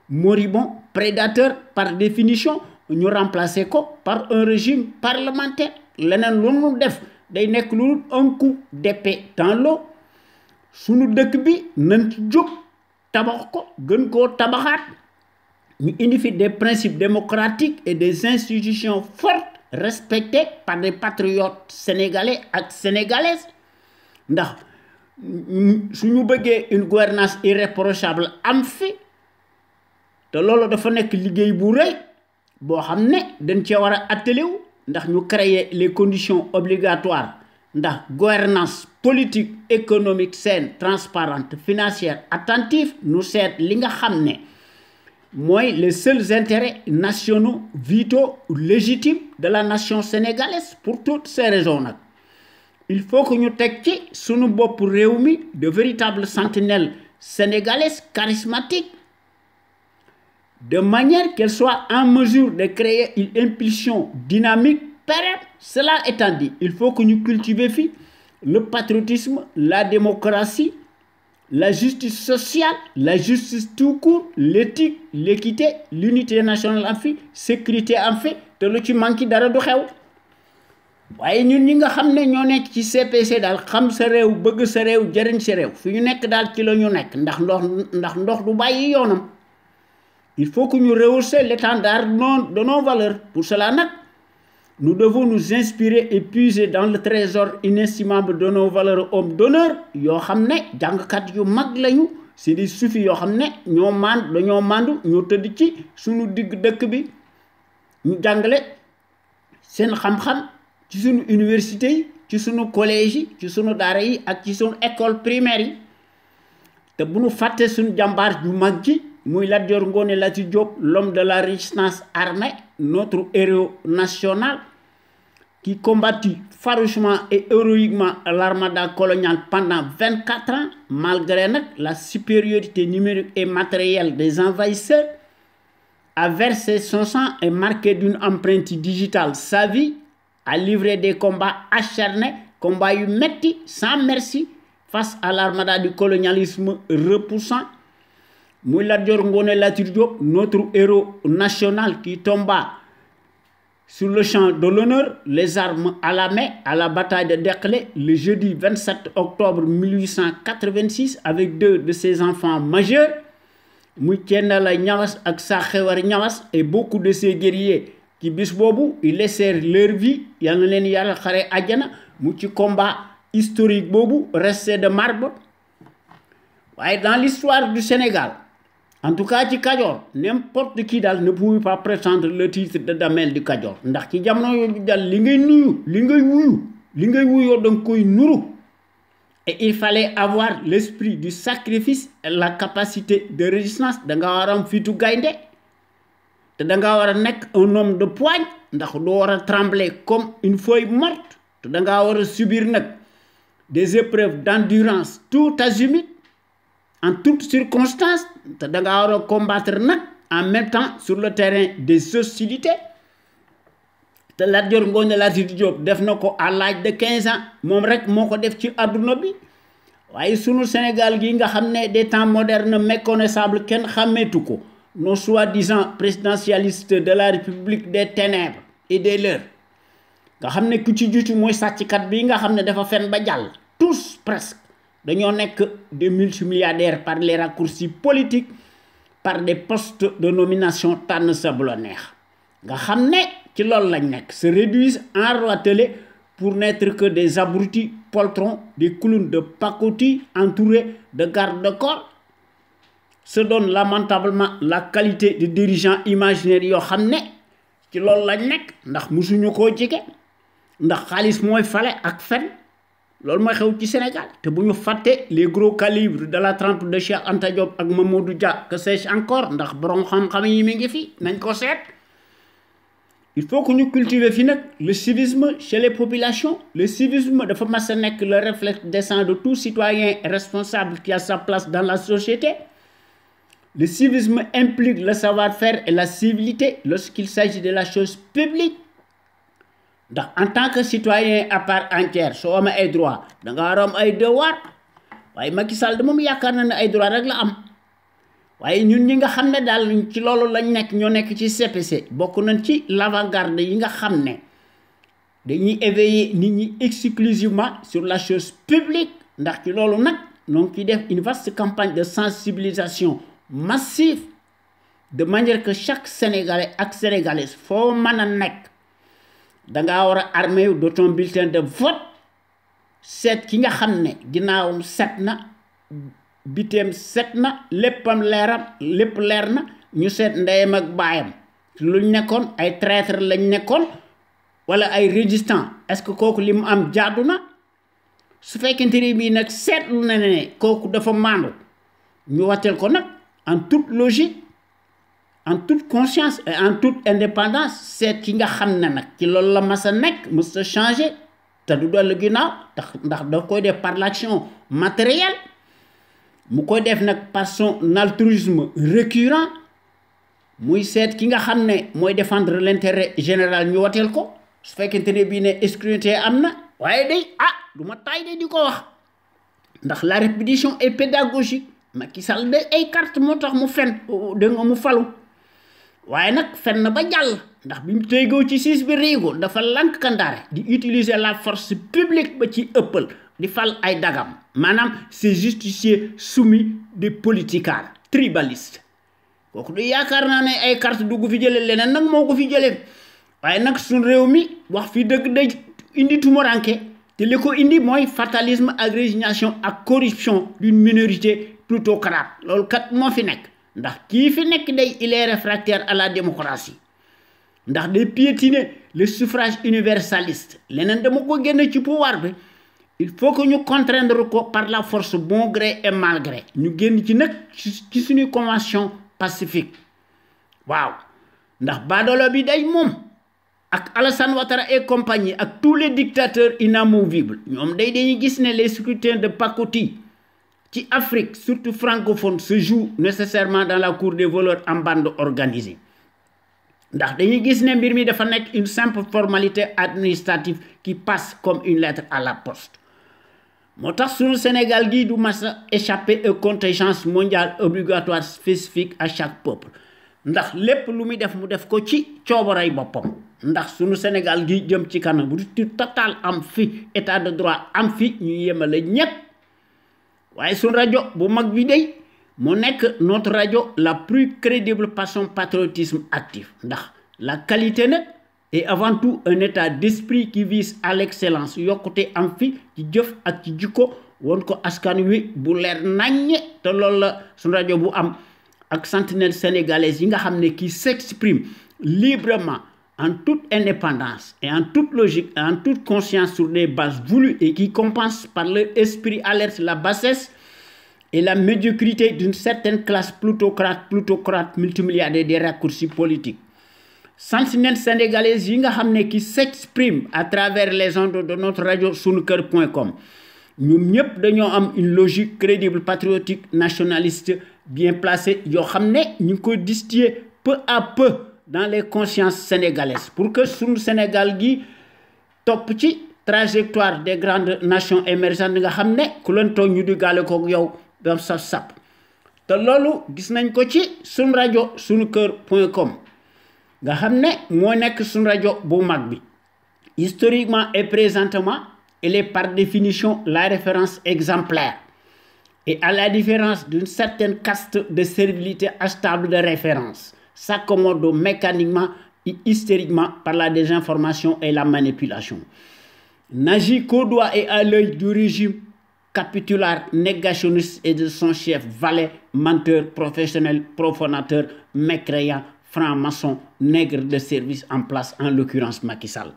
moribond prédateur par définition ñu remplacer ko par un régime parlementaire leneen lu ñu def day nekk lu un coup d'épée dans l'eau suñu dëkk bi nañ ci jóg tabax ko gën koo tabaxaat ñu indi fi des principes démocratiques et des institutions fortes respectées par des patriotes sénégalais ak sénégalaises ndax suñu bëggee une gouvernance irréprochable am fi te loolu dafa nekk liggéey bu rëy boo xam ne dañ cee war a attelé wu ndax ñu créer les conditions obligatoires ndax gouvernance politique économique saine transparente financière attentive ñu seet li nga xam ne mooy les seuls intérêts nationaux vitaux légitimes de la nation sénégalaise pour toutes ces raisons nag il faut que ñu teg ci sunu bopp réew mi de véritables sentinelles sénégalaises charismatiques de manière qu'elle soit en mesure de créer une impulsion dynamique pérenne. Cela étant dit, il faut que nous cultivions le patriotisme, la démocratie, la justice sociale, la justice tout court, l'éthique, l'équité, l'unité nationale en fait, sécurité en fait, te lu ci manqué dara du xew waaye ñun ñi nga xam ne ñoo nekk ci CPC daal xam sa réew bëgg sa réew jëriñ sa réew fi ñu nekk daal ci la ñu nekk ndax ndox du bàyyi yoonam. Il faut que nous rehaussions l'étendard de nos valeurs. Pour cela, nous devons nous inspirer et puiser dans le trésor inestimable de nos valeurs hommes d'honneur. C'est des soufis dañoo mandu ñoo tëdd ci suñu digg dëkk bi ñu jàngale seen xam-xam ci sunu université yi ci sunu collège yi ci sunu daara yi ak ci sunu école primaire yi te bu ñu fàtte sunu jàmbaar ju mag ji muy Lat Dior Ngoné Latyr Diop, l'homme de la résistance armée, notre héros national, qui combattit farouchement et héroïquement l'armada coloniale pendant 24 ans, malgré la supériorité numérique et matérielle des envahisseurs, a versé son sang et marqué d'une empreinte digitale sa vie, a livré des combats acharnés, combats metti, sans merci, face à l'armada du colonialisme repoussant. Muy Lat Dior Ngoné Latyr Diop, notre héros national qui tomba sur le champ de l'honneur, les armes à la main, à la bataille de Derklé, le jeudi 27 octobre 1886, avec 2 de ses enfants majeurs, muy Thiendella Niass ak Sakhewar Niass, et beaucoup de ses guerriers qui bis boobu ils laissèrent leur vie, yal na leen Yàlla xare àjjana, mu ci combat historique boobu resté de marbre. Waaye dans l'histoire du Sénégal, en tout cas ci Kajoor, n'importe qui daal ne pouvait pas prétendre le titre de Damel du Kajoor ndax ci jamono yooyu daal li ngay nuyu li ngay wuyoo da nga koy nuru. Et il fallait avoir l'esprit du sacrifice et la capacité de résistance. Da nga war a am fitu gaynde te da nga war a nekk un homme de poigne ndax doo war a trembler comme une feuille morte te da nga war a subir nag des épreuves d'endurance tout azimut en toutes circonstances, te da nga war a combattre nag en même temps sur le terrain des hostilités. te Lat Dior Ngoné Latyr Diop def na ko à l'âge de 15 ans moom rek moo ko def ci àdduna bi. waaye sunu Sénégal gi nga xam ne des temps modernes méconnaissables kenn xàmmeetu ko, nos soi-disant présidentialistes de la République des ténèbres et des leurs nga xam ne ku ci jiitu mooy sàcckat bi nga xam ne dafa fen ba jàll. Tous presque dañoo nekk des multimilliardaires par les raccourcis politiques, par des postes de nomination tànn sa bu la neex nga xam ne ci loolu lañ nekk, se réduisent en roitelets pour n'être que des abrutis poltrons, des clowns de pacotille entourés de garde-corps, se donnent lamentablement la qualité de dirigeants imaginaires yoo xam ne ci loolu lañ nekk ndax musuñu koo jege ndax xaalis mooy fale ak fen. loolu mooy xew ci Sénégal te bu ñu fàtte les gros calibres de la trempe de Cheikh Anta Diop ak Mamadou Dia, que sais-je encore, ndax borom xam-xam yi mi ngi fi nañ ko seet. Il faut que ñu cultiver fi nag le civisme chez les populations. Le civisme dafa mas a nekk le réflexe décent de tout citoyen responsable qui a sa place dans la société. Le civisme implique le savoir-faire et la civilité lorsqu'il s'agit de la chose publique. ndax en tant que citoyen à part entière soo amee ay droit da nga war a am ay devoir. waaye Macky Sall de moom yaakaar na ne ay droit rek la am. waaye ñun ñi nga xam ne daal ci loolu lañ nekk ñoo nekk ci CPC bokk nañ ci l'avant-garde yi nga xam ne dañuy éveiller nit ñi exclusivement sur la chose publique. ndax ci loolu nag ñoo ngi ciy def une vaste campagne de sensibilisation massive de manière que chaque Sénégalais ak Sénégalaise foo mën a nekk da ngaa war a armé de ton bulletin de vote seet ki nga xam ne ginnaawam set na biteem set na léppam leeram lépp leer na ñu seet ndeyam ak baayam luñ nekkoon ay traître lañ nekkoon wala ay résistant. est-ce que kooku li mu am jaadu na su fekkente ne bii nag seetlu na ne kooku dafa maandu ñu wateel ko nag en toute logique, en toute conscience et en toute indépendance. seet ki nga xam ne nag ci loolu la mas a nekk mës a changer te du dellu ginnaaw ndax daf koy def par l'action matérielle, mu koy def nag par son altruisme récurrent. muy seet ki nga xam ne mooy défendre l'intérêt général ñu wateel ko su fekkente ne bii ne scrutin am na. waaye day du ma taay de di ko wax ndax la répétition est pédagogique. Macky Sall de ay carte moo tax mu fen dégg nga mu falu. waaye nag fen na ba jàll ndax bi mu téygoo ci siis bi riigoo dafa lank kandaare di utiliser la force publique ba ci ëppal di fal ay dagam. maanaam ces justiciers soumis des politicards tribalistes. kooku du yaakaar naa ne ay carte dugg fi jëlee leneen nag moo ko fi jëlee. waaye nag suñ réew mi wax fi dëgg day indi tumoranke te li ko indi mooy fatalisme ak résignation ak corruption d'une minorité plutocrate. loolu kat moo fi nekk ndax kii fi nekk day il est réfractaire à la démocratie. ndax day piétiner le suffrage universaliste leneen dama ko génn ci pouvoir bi il faut que ñu contraindre ko par la force bon gré et mal gré ñu génn ci nag ci suñu convention pacifique waaw ndax baadolo bi day moom ak Alassane Ouattara et compagnie ak tous les dictateurs inamovibles ñoom day dañuy gis ne les scrutins de pacotille ci Afrique surtout francophone se jouent nécessairement dans la cour des voleurs en bande organisée ndax dañuy gis ne mbir mi dafa nekk une simple formalité administrative qui passe comme une lettre à la poste moo tax suñu Sénégal gii du mas a échapper aux contingences mondiales obligatoires spécifiques à chaque peuple ndax lépp lu muy def mu def ko ci coobaray boppam ndax suñu Sénégal gi jëm ci kanam bu total am fi état de droit am fi ñu yemale ñépp waaye suñu rajo bu mag bi day moo nekk notre rajo la plus crédible par son patriotisme actif ndax la qualité nag est avant tout un état d'esprit qui vise à l'excellence yokkute am fi ci jëf ak ci jikko woon ko askan wi bu leer naññe te loolu la suñu rajo bu am ak sentinelle sénégalaise yi nga xam ne qui s'exprime librement en toute indépendance et en toute logique et en toute conscience sur des bases voulues et qui compensent par leur esprit alerte la bassesse et la médiocrité d'une certaine classe plutocrate multimilliardaire des raccourcis politiques. Sentinelle sénégalaise yi nga xam ne qui s'exprime à travers les ondes de notre radio sunuker.com ñoom ñëpp dañoo am une logique crédible patriotique nationaliste bien placée yoo xam ne ñu ngi koy distiller peu à peu dans les consciences sénégalaises pour que sunu Sénégal gi topp ci trajectoire des grandes nations émergentes nga xam ne ku leen toog ñu diggaale ko yow ba sap te loolu gis nañ ko ci sunu rajo sunuker.com nga xam ne moo nekk sunu rajo bu mag bi historiquement et présentement elle est par définition la référence exemplaire et à la différence d'une certaine caste de servilité achetable de référence s'accommode mécaniquement et hystériquement par la désinformation et la manipulation n'agit qu'au doigt et à l'œil du régime capitulaire négationniste et de son chef valet menteur professionnel profanateur mécréant franc-maçon nègre de service en place en l'occurrence Macky Sall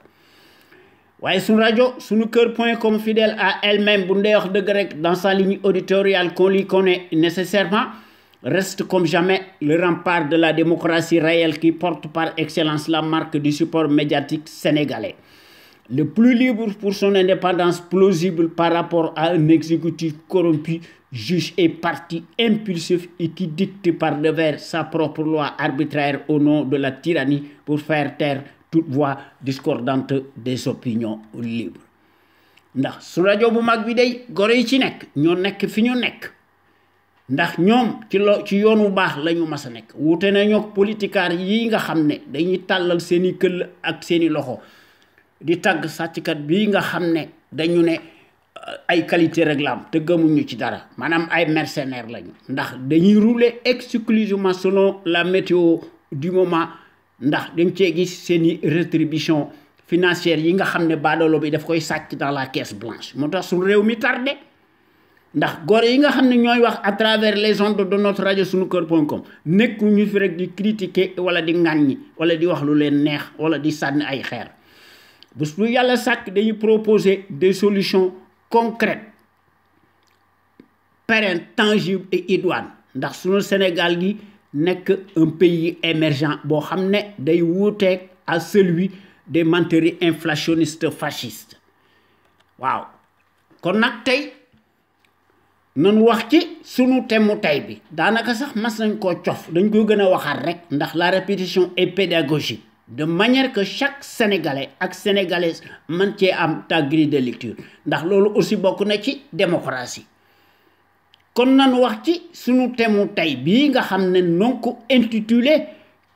waaye sunu rajo sunuker.com fidèle à elle-même bu ndee wax dëgg rek dans sa ligne éditoriale qu'on lui connaît nécessairement reste comme jamais le rempart de la démocratie réelle qui porte par excellence la marque du support médiatique sénégalais le plus libre pour son indépendance plausible par rapport à un exécutif corrompu juge et parti impulsif et qui dicte par devers sa propre loi arbitraire au nom de la tyrannie pour faire taire toute voix discordante des opinions libres ndax su rajo bu mag bi day gore yi ci nekk ñoo nekk fi ñu nekk ndax ñoom ci yoon wu baax la ñu mas a nekk wuute nañoo politikaar yi nga xam ne dañuy tàllal seeni këll ak seeni loxo di tàgg sàcckat bii nga xam ne dañu ne ay qualité rek la am te gëmuñu ci dara maanaam ay mercenaires lañu ndax dañuy rouler exclusivement selon la météo du moment ndax dañ cee gis seeni rétribution financière yi nga xam ne baadoolo bi daf koy sàcc dans la caisse blanche moo tax suñu réew mi tardé ndax góor yi nga xam ne ñooy wax à travers les ondes de notre radio sunuker.com nekkuñu fi rek di critiquer wala di ŋàññi wala di wax lu leen neex wala di sànni ay xeer bés bu yàlla sàkk dañuy proposer des solutions concrètes pérennes tangibles et idoines ndax sunu Sénégal gi nekk un pays émergent boo xam ne day wuuteeg à celui des menteries inflationnistes fascistes waaw kon nag tey nanu wax ci sunu temu tey bi daanaka sax mas nañ koo cof dañ koy gën a waxaat rek ndax la répétition est pédagogique de manière que chaque sénégalais ak sénégalaise mën cee am ta grille de lecture ndax loolu aussi bokk na ci démocratie kon nanu wax ci sunu temu tey bii nga xam ne non ko intitulé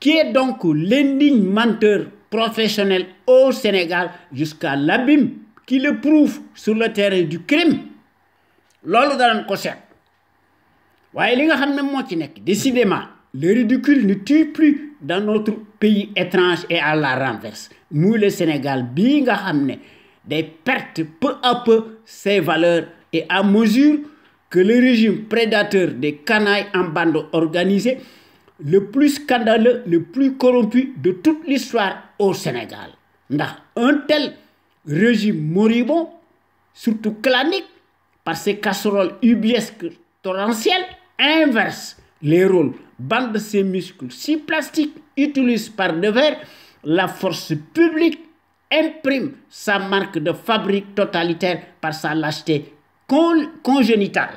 qui est donc l'indigne menteur professionnel au Sénégal jusqu'à l'abîme qui le prouve sur le terrain du crime loolu danañ ko seet waaye li nga xam ne moo ci nekk décidément le ridicule ne tue plus dans notre pays étrange et à la renverse muy le Sénégal bii nga xam ne day perte peu à peu ses valeurs et à mesure que le régime prédateur des canailles en bande organisée le plus scandaleux, le plus corrompu de toute l'histoire au Sénégal. Un tel régime moribond, surtout clanique, par ses casseroles ubiesques torrentielles, inverse les rôles, bande ses muscles si plastiques, utilise par devers la force publique, imprime sa marque de fabrique totalitaire par sa lâcheté congénitale.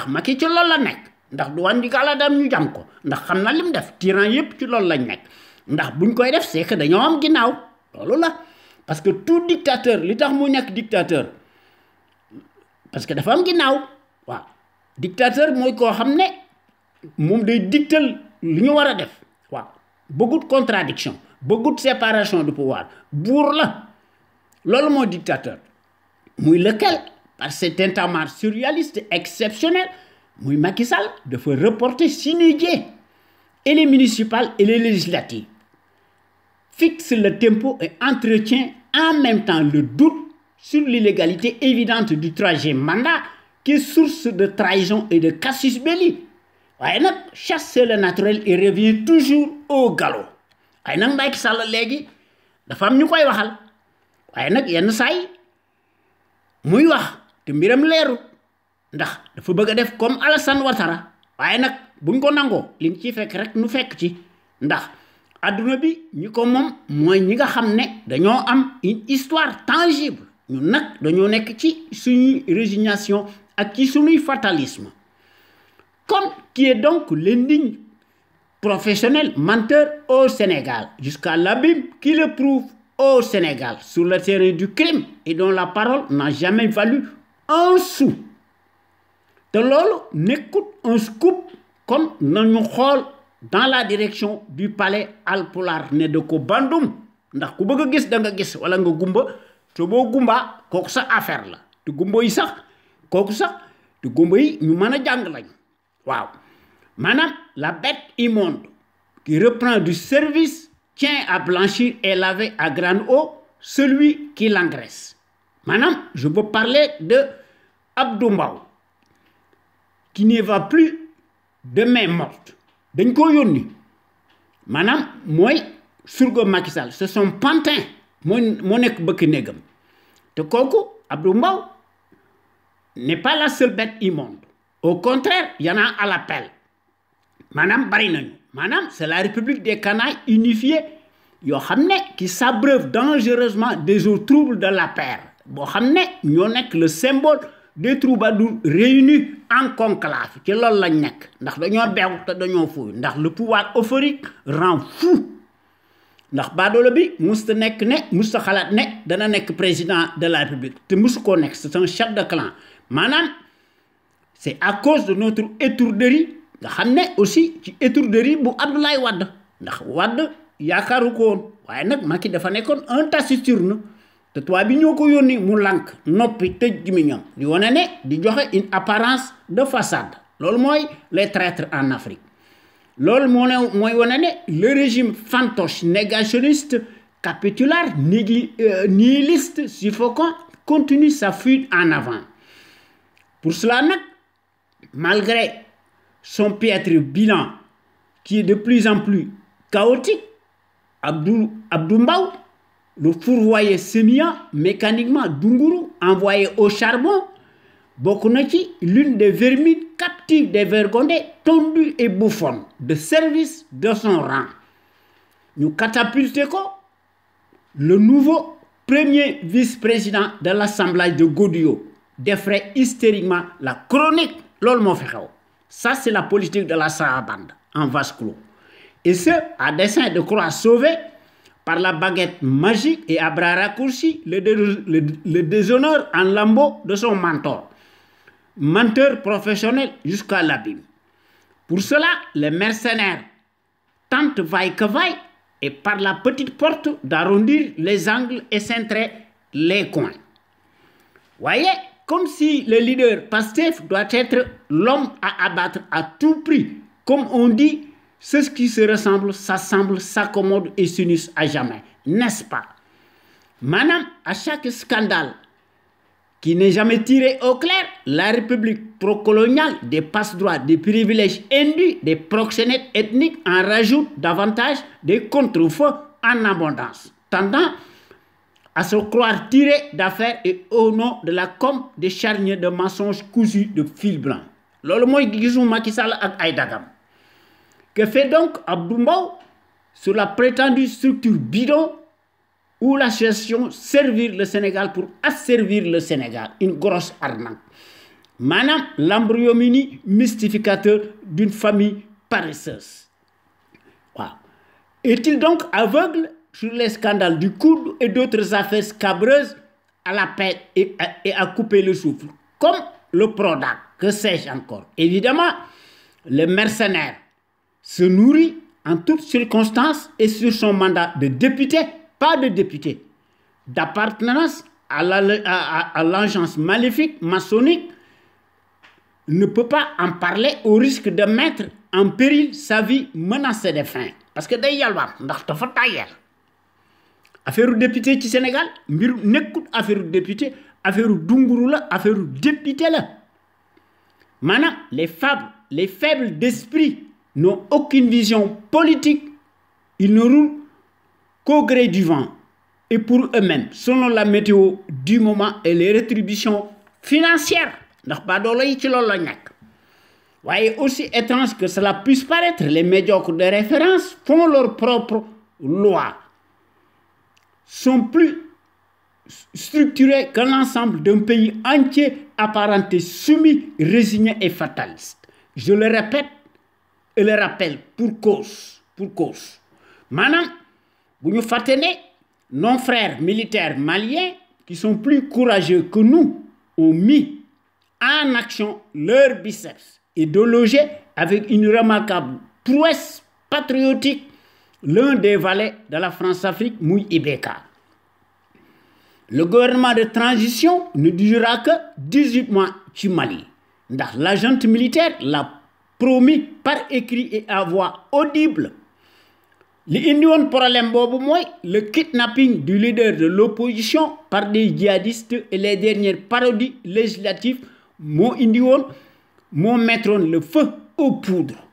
Macky ci loolu la nekk ndax du wàññi gàllankoor ñu jam ko ndax xam na lim def tyran yépp ci loolu lañ nekk ndax buñ koy def c'est que dañoo am ginnaaw loolu la parce que tout dictateur li tax mu nekk dictateur parce que dafa am ginnaaw waaw dictateur mooy koo xam ne moom day dictal li ñu war a def waaw bëggut contradiction bëggut séparation du pouvoir buur la loolu mooy dictateur muy lequel par cet entame surréaliste exceptionnel muy Macky Sall dafa reporter sine die et les municipales et les législatives fixe le tempo et entretient en même temps le doute sur l'illégalité évidente du troisième mandat qui est source de trahison et de casus belli waaye nag chasse le naturel et revient toujours au galop waaye nag Macky Sall léegi dafa am ñu koy waxal waaye nag yenn saay muy wax te mbiram leeru ndax dafa bëgg a def comme Alassane Ouattara waaye nag buñ ko nangoo liñ ci fekk rek nu fekk ci ndax adduna bi ñi ko moom mooy ñi nga xam ne dañoo am une histoire tangible ñun nag dañoo nekk ci suñuy résignation ak ci suñuy fatalisme comme qui est donc l'indigne professionnel menteur au Sénégal jusqu'à l'abîme qui le prouve au Sénégal sur le terrain du crime et dont la parole n'a jamais valu un sou te loolu nekkut un scoop kon nañu xool dans la direction du palais Alpulaar ne de ko bandum ndax ku bëgg a gis da nga gis wala nga gumba te boo gumbaa kooku sa affaire la te gumba yi sax kooku sax te gumba yi ñu mën a jàng lañu waaw maanaam la bête immonde qui reprend du service tient à blanchir et laver à grande eau celui qui l'engraisse maanaam je veux parler de Abdou Mbow qui ne va plus de main morte dañ ko yónni maanaam mooy surga Macky Sall c'est son pantin moo nekk bëkk néegam te kooku Abdou Mbow n'est pas la seule bête immonde au contraire y en a à l'appel maanaam bari nañu maanaam c'est la République des canailles unifiées yoo xam ne qui s'abreuvent dangereusement des eaux troubles de la paix boo xam ne ñoo nekk le symbole des troubadours réunis en conclave ci loolu lañ nekk ndax dañoo beew te dañoo fuuy ndax le pouvoir euphorique rend fou ndax baadoolo bi musta nekk ne musta xalaat ne dana nekk président de la République te musu koo nekk c'est un chef de clan maanaam c'est à cause de notre étourderie nga xam ne aussi ci étourderie bu Abdoulaye Wade ndax Wade yaakaaru ko woon waaye nag Macky dafa nekkoon un taciturne te tubaab bi ñoo ko yónni mu lànk noppi tëj gémmiñam di wane ne di joxe une apparence de façade loolu mooy les traîtres en Afrique loolu mooy wane ne le régime fantoche négationniste capitulaire nihiliste suffocant continue sa fuite en avant pour cela nag malgré son piètre bilan qui est de plus en plus chaotique Abdou Mbow le fourvoyé sémillant mécaniquement Dunguru envoyé au charbon bokk na ci l'une des vermines captives des Vergondés tondues et bouffonnes de service de son rang ñu catapulté ko le nouveau premier vice-président de l'Assemblée de Godio défraie hystériquement la chronique loolu moo fi xew ça c'est la politique de la sarabande en vase clos et ce à dessein de croire sauver par la baguette magique et à bras raccourcis le déshonneur en lambeaux de son mentor professionnel jusqu'à l'abîme. Pour cela, les mercenaires tentent vaille que vaille et par la petite porte d'arrondir les angles et cintrer les coins. Voyez, comme si le leader Pastef doit être l'homme à abattre à tout prix, comme on dit. Ceux qui se ressemblent, s'assemblent, s'accommodent et s'unissent à jamais, n'est-ce pas? Madame, à chaque scandale qui n'est jamais tiré au clair. La République procoloniale, des passe-droits, des privilèges indus, des proxénètes ethniques en rajoute davantage, des contre-feux en abondance, tendant à se croire tiré d'affaires et au nom de la com des charniers de mensonges cousus de fil blanc. Lolo moy gisou Macky Sall ak ay dagam. Que fait donc Abdou Mbow sur la prétendue structure bidon où la gestion servir le Sénégal pour asservir le Sénégal, une grosse arnaque. Madame l'embryomini mystificateur d'une famille paresseuse. Wow. Est-il donc aveugle sur les scandales du coude et d'autres affaires scabreuses à la paix et à couper le souffle, comme le Prodac, que sais-je encore. Évidemment, le mercenaire se nourrit en toutes circonstances et sur son mandat de député, pas de député, d'appartenance à l'agence maléfique, maçonnique, ne peut pas en parler au risque de mettre en péril sa vie menacée de faim. Parce que day yalwaan ndax dafa tayel. Affaire député ci Sénégal mbir nekkut affaire député, affaire dunguru la, affaire député la. Maintenant, les faibles d'esprit n'ont aucune vision politique. Ils ne roulent qu'au gré du vent et pour eux-mêmes, selon la météo du moment et les rétributions financières. Ndax baadoola yi ci loolu la ñàkk. Voyez, aussi étrange que cela puisse paraître, les médiocres de référence font leurs propres lois, sont plus structurés que l'ensemble d'un pays entier apparenté, soumis, résigné et fataliste. Je le répète et le rappelle pour cause. Maintenant, vous nous faites nos frères militaires maliens qui sont plus courageux que nous ont mis en action leur biceps et de loger avec une remarquable prouesse patriotique l'un des valets de la France-Afrique, Mouy Ibeka. Le gouvernement de transition ne durera que 18 mois au Mali. La junte militaire l'a promis par écrit et à voix audible. Le kidnapping du leader de l'opposition par des djihadistes et les dernières parodies législatives m'ont mettre le feu aux poudres.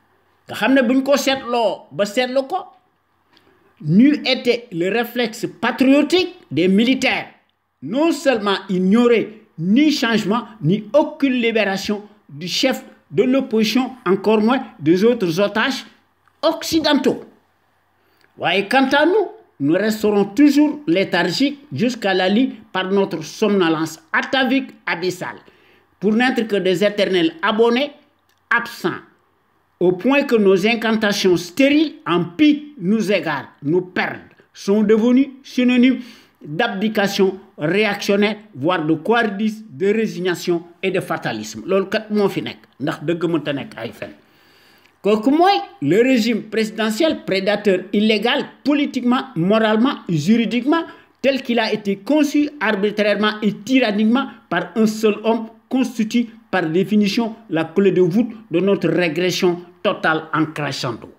N'eût été le réflexe patriotique des militaires, non seulement ignorer ni changement ni aucune libération du chef de l'opposition, encore moins des autres otages occidentaux. Et quant à nous, nous resterons toujours léthargiques jusqu'à la lie par notre somnolence atavique abyssale, pour n'être que des éternels abonnés absents, au point que nos incantations stériles en pis nous égarent, nous perdent, sont devenues synonymes d'abdication réactionnaire, voire de couardisme, de résignation et de fatalisme. Le régime présidentiel prédateur illégal, politiquement, moralement, juridiquement, tel qu'il a été conçu arbitrairement et tyranniquement par un seul homme, constitue par définition la clé de voûte de notre régression totale en crescendo.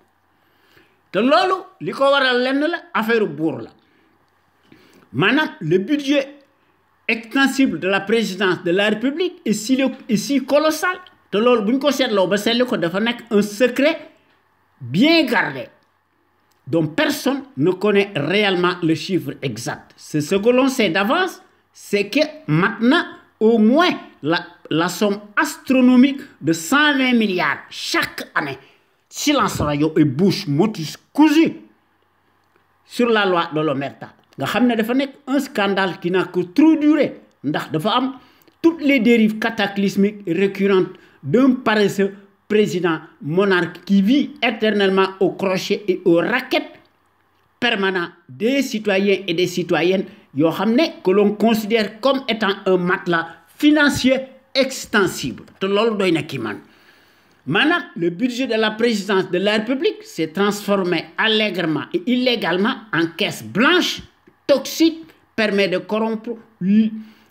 Maintenant, le budget extensible de la présidence de la République est si colossal. Un secret bien gardé dont personne ne connaît réellement le chiffre exact. C'est ce que l'on sait d'avance, c'est que maintenant, au moins, la somme astronomique de 120 milliards chaque année, silence radio et bouche motus cousu sur la loi de l'Omerta. Un scandale qui n'a que trop duré. Toutes les dérives cataclysmiques récurrentes d'un paresseux président monarque qui vit éternellement au crochet et aux raquettes permanents des citoyens et des citoyennes que l'on considère comme étant un matelas financier extensible. Maintenant, le budget de la présidence de la République s'est transformé allègrement et illégalement en caisse blanche, toxique, permet de corrompre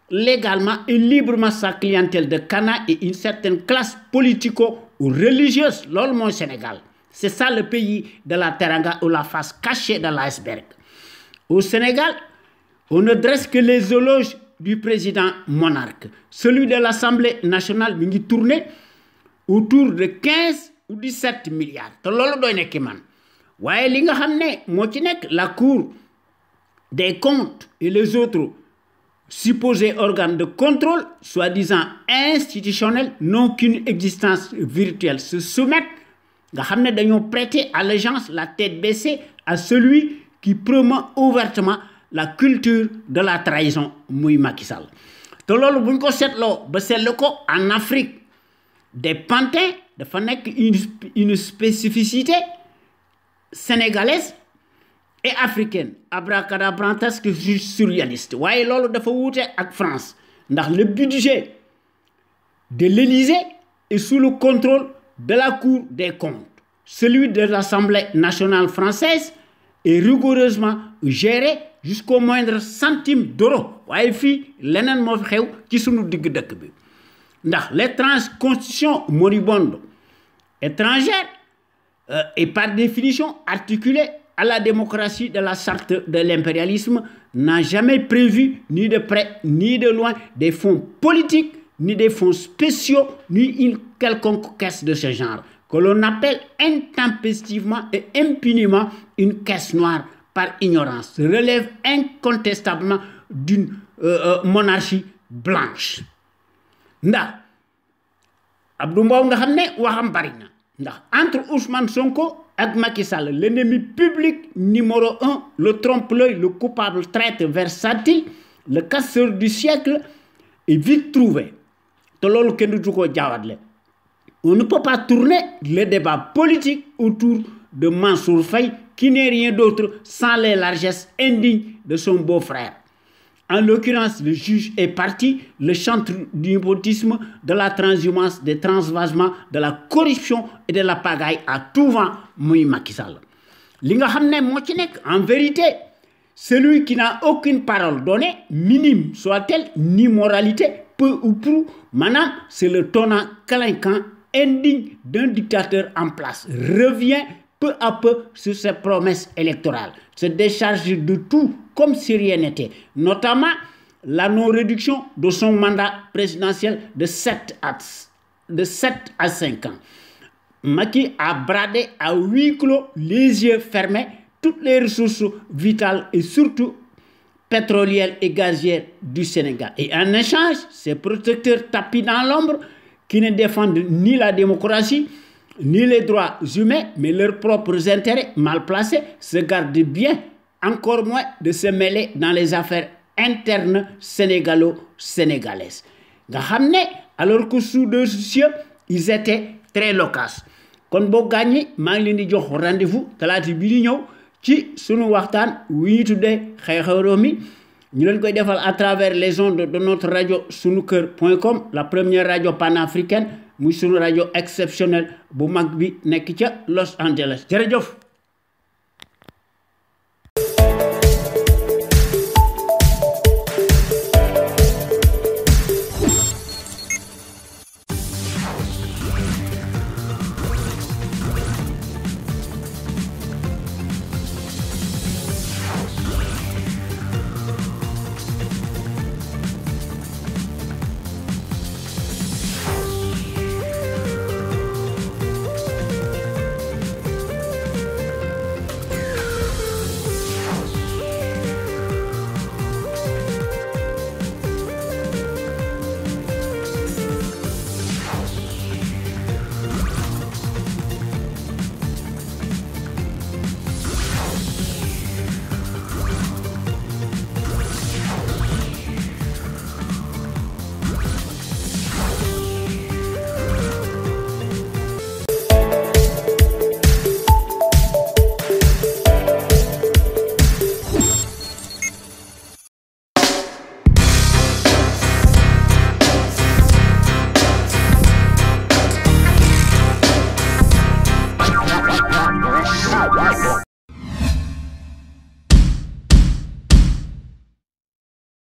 légalement et librement sa clientèle de cana et une certaine classe politico-religieuse, lol mon Sénégal. C'est ça le pays de la teranga ou la face cachée de l'iceberg. Au Sénégal, on ne dresse que les éloges du président monarque. Celui de l'Assemblée nationale mi ngi tourner autour de 15 ou 17 milliards. te loolu doy nekk man waaye li nga xam ne moo ci nekk la Cour des comptes et les autres supposés organes de contrôle, soi-disant institutionnels, n'ont qu'une existence virtuelle, se soumettent, nga xam ne dañoo prêter allégeance la tête baissée à celui qui promeut ouvertement la culture de la trahison muy Macky Sall. te loolu buñ ko seetloo ba seetlu ko en Afrique des pantins dafa nekk une spécificité sénégalaise et africaine abracadabrantesque surréaliste waaye loolu dafa wuute ak France ndax le budget de l'Élysée est sous le contrôle de la Cour des comptes. Celui de l'Assemblée nationale française est rigoureusement géré jusqu'au moindre centime d'euro. waaye fii leneen moo fi xew ci sunu digg dëkk bi ndax l'étrange constitution moribonde étrangère est par définition articulée à la démocratie de la charte de l'impérialisme, n'a jamais prévu ni de près ni de loin des fonds politiques, ni des fonds spéciaux, ni une quelconque caisse de ce genre, que l'on appelle intempestivement et impunément une caisse noire par ignorance, relève incontestablement d'une monarchie blanche. ndax Abdou Mbow nga xam ne waxam bari na ndax entre Ousmane Sonko ak Macky Sall, l'ennemi public numéro 1, le trompe-l'œil, le coupable traître versatile, le casseur du siècle est vite trouvé. te loolu kenn du ko jaawatle. On ne peut pas tourner le débat politique autour de Mansour Faye qui n'est rien d'autre sans les largesses indignes de son beau-frère. En l'occurrence, le juge est parti, le chantre du népotisme, de la transhumance, des transvasements, de la corruption et de la pagaille à tout vent, muy Macky Sall. Li nga xam ne moo ci nekk, en vérité, celui qui n'a aucune parole donnée, minime soit-elle, ni moralité, peu ou prou, maanaam, c'est le tonnant clinquant indigne d'un dictateur en place, revient peu à peu sur ses promesses électorales, se décharge de tout comme si rien n'était, notamment la non-réduction de son mandat présidentiel de 7 à 5 ans. Macky a bradé à huis clos, les yeux fermés, toutes les ressources vitales et surtout pétrolières et gazières du Sénégal. Et en échange, ces protecteurs tapis dans l'ombre qui ne défendent ni la démocratie, ni les droits humains, mais leurs propres intérêts mal placés, se gardent bien, encore moins de se mêler dans les affaires internes sénégalo-sénégalaises. Nga xam ne alors que sous deux cieux, ils étaient très loquaces. kon boo gàññi maa ngi leen di jox rendez-vous talaata bi di ñëw ci sunu waxtaan wi ñu tuddee xew-xew réew mi ñu leen koy defal à travers les ondes de notre radio sunuker.com, la première radio panafricaine muy sunu rajo exceptionnelle bu mag bi nekk ca Los Angeles. jërëjëf.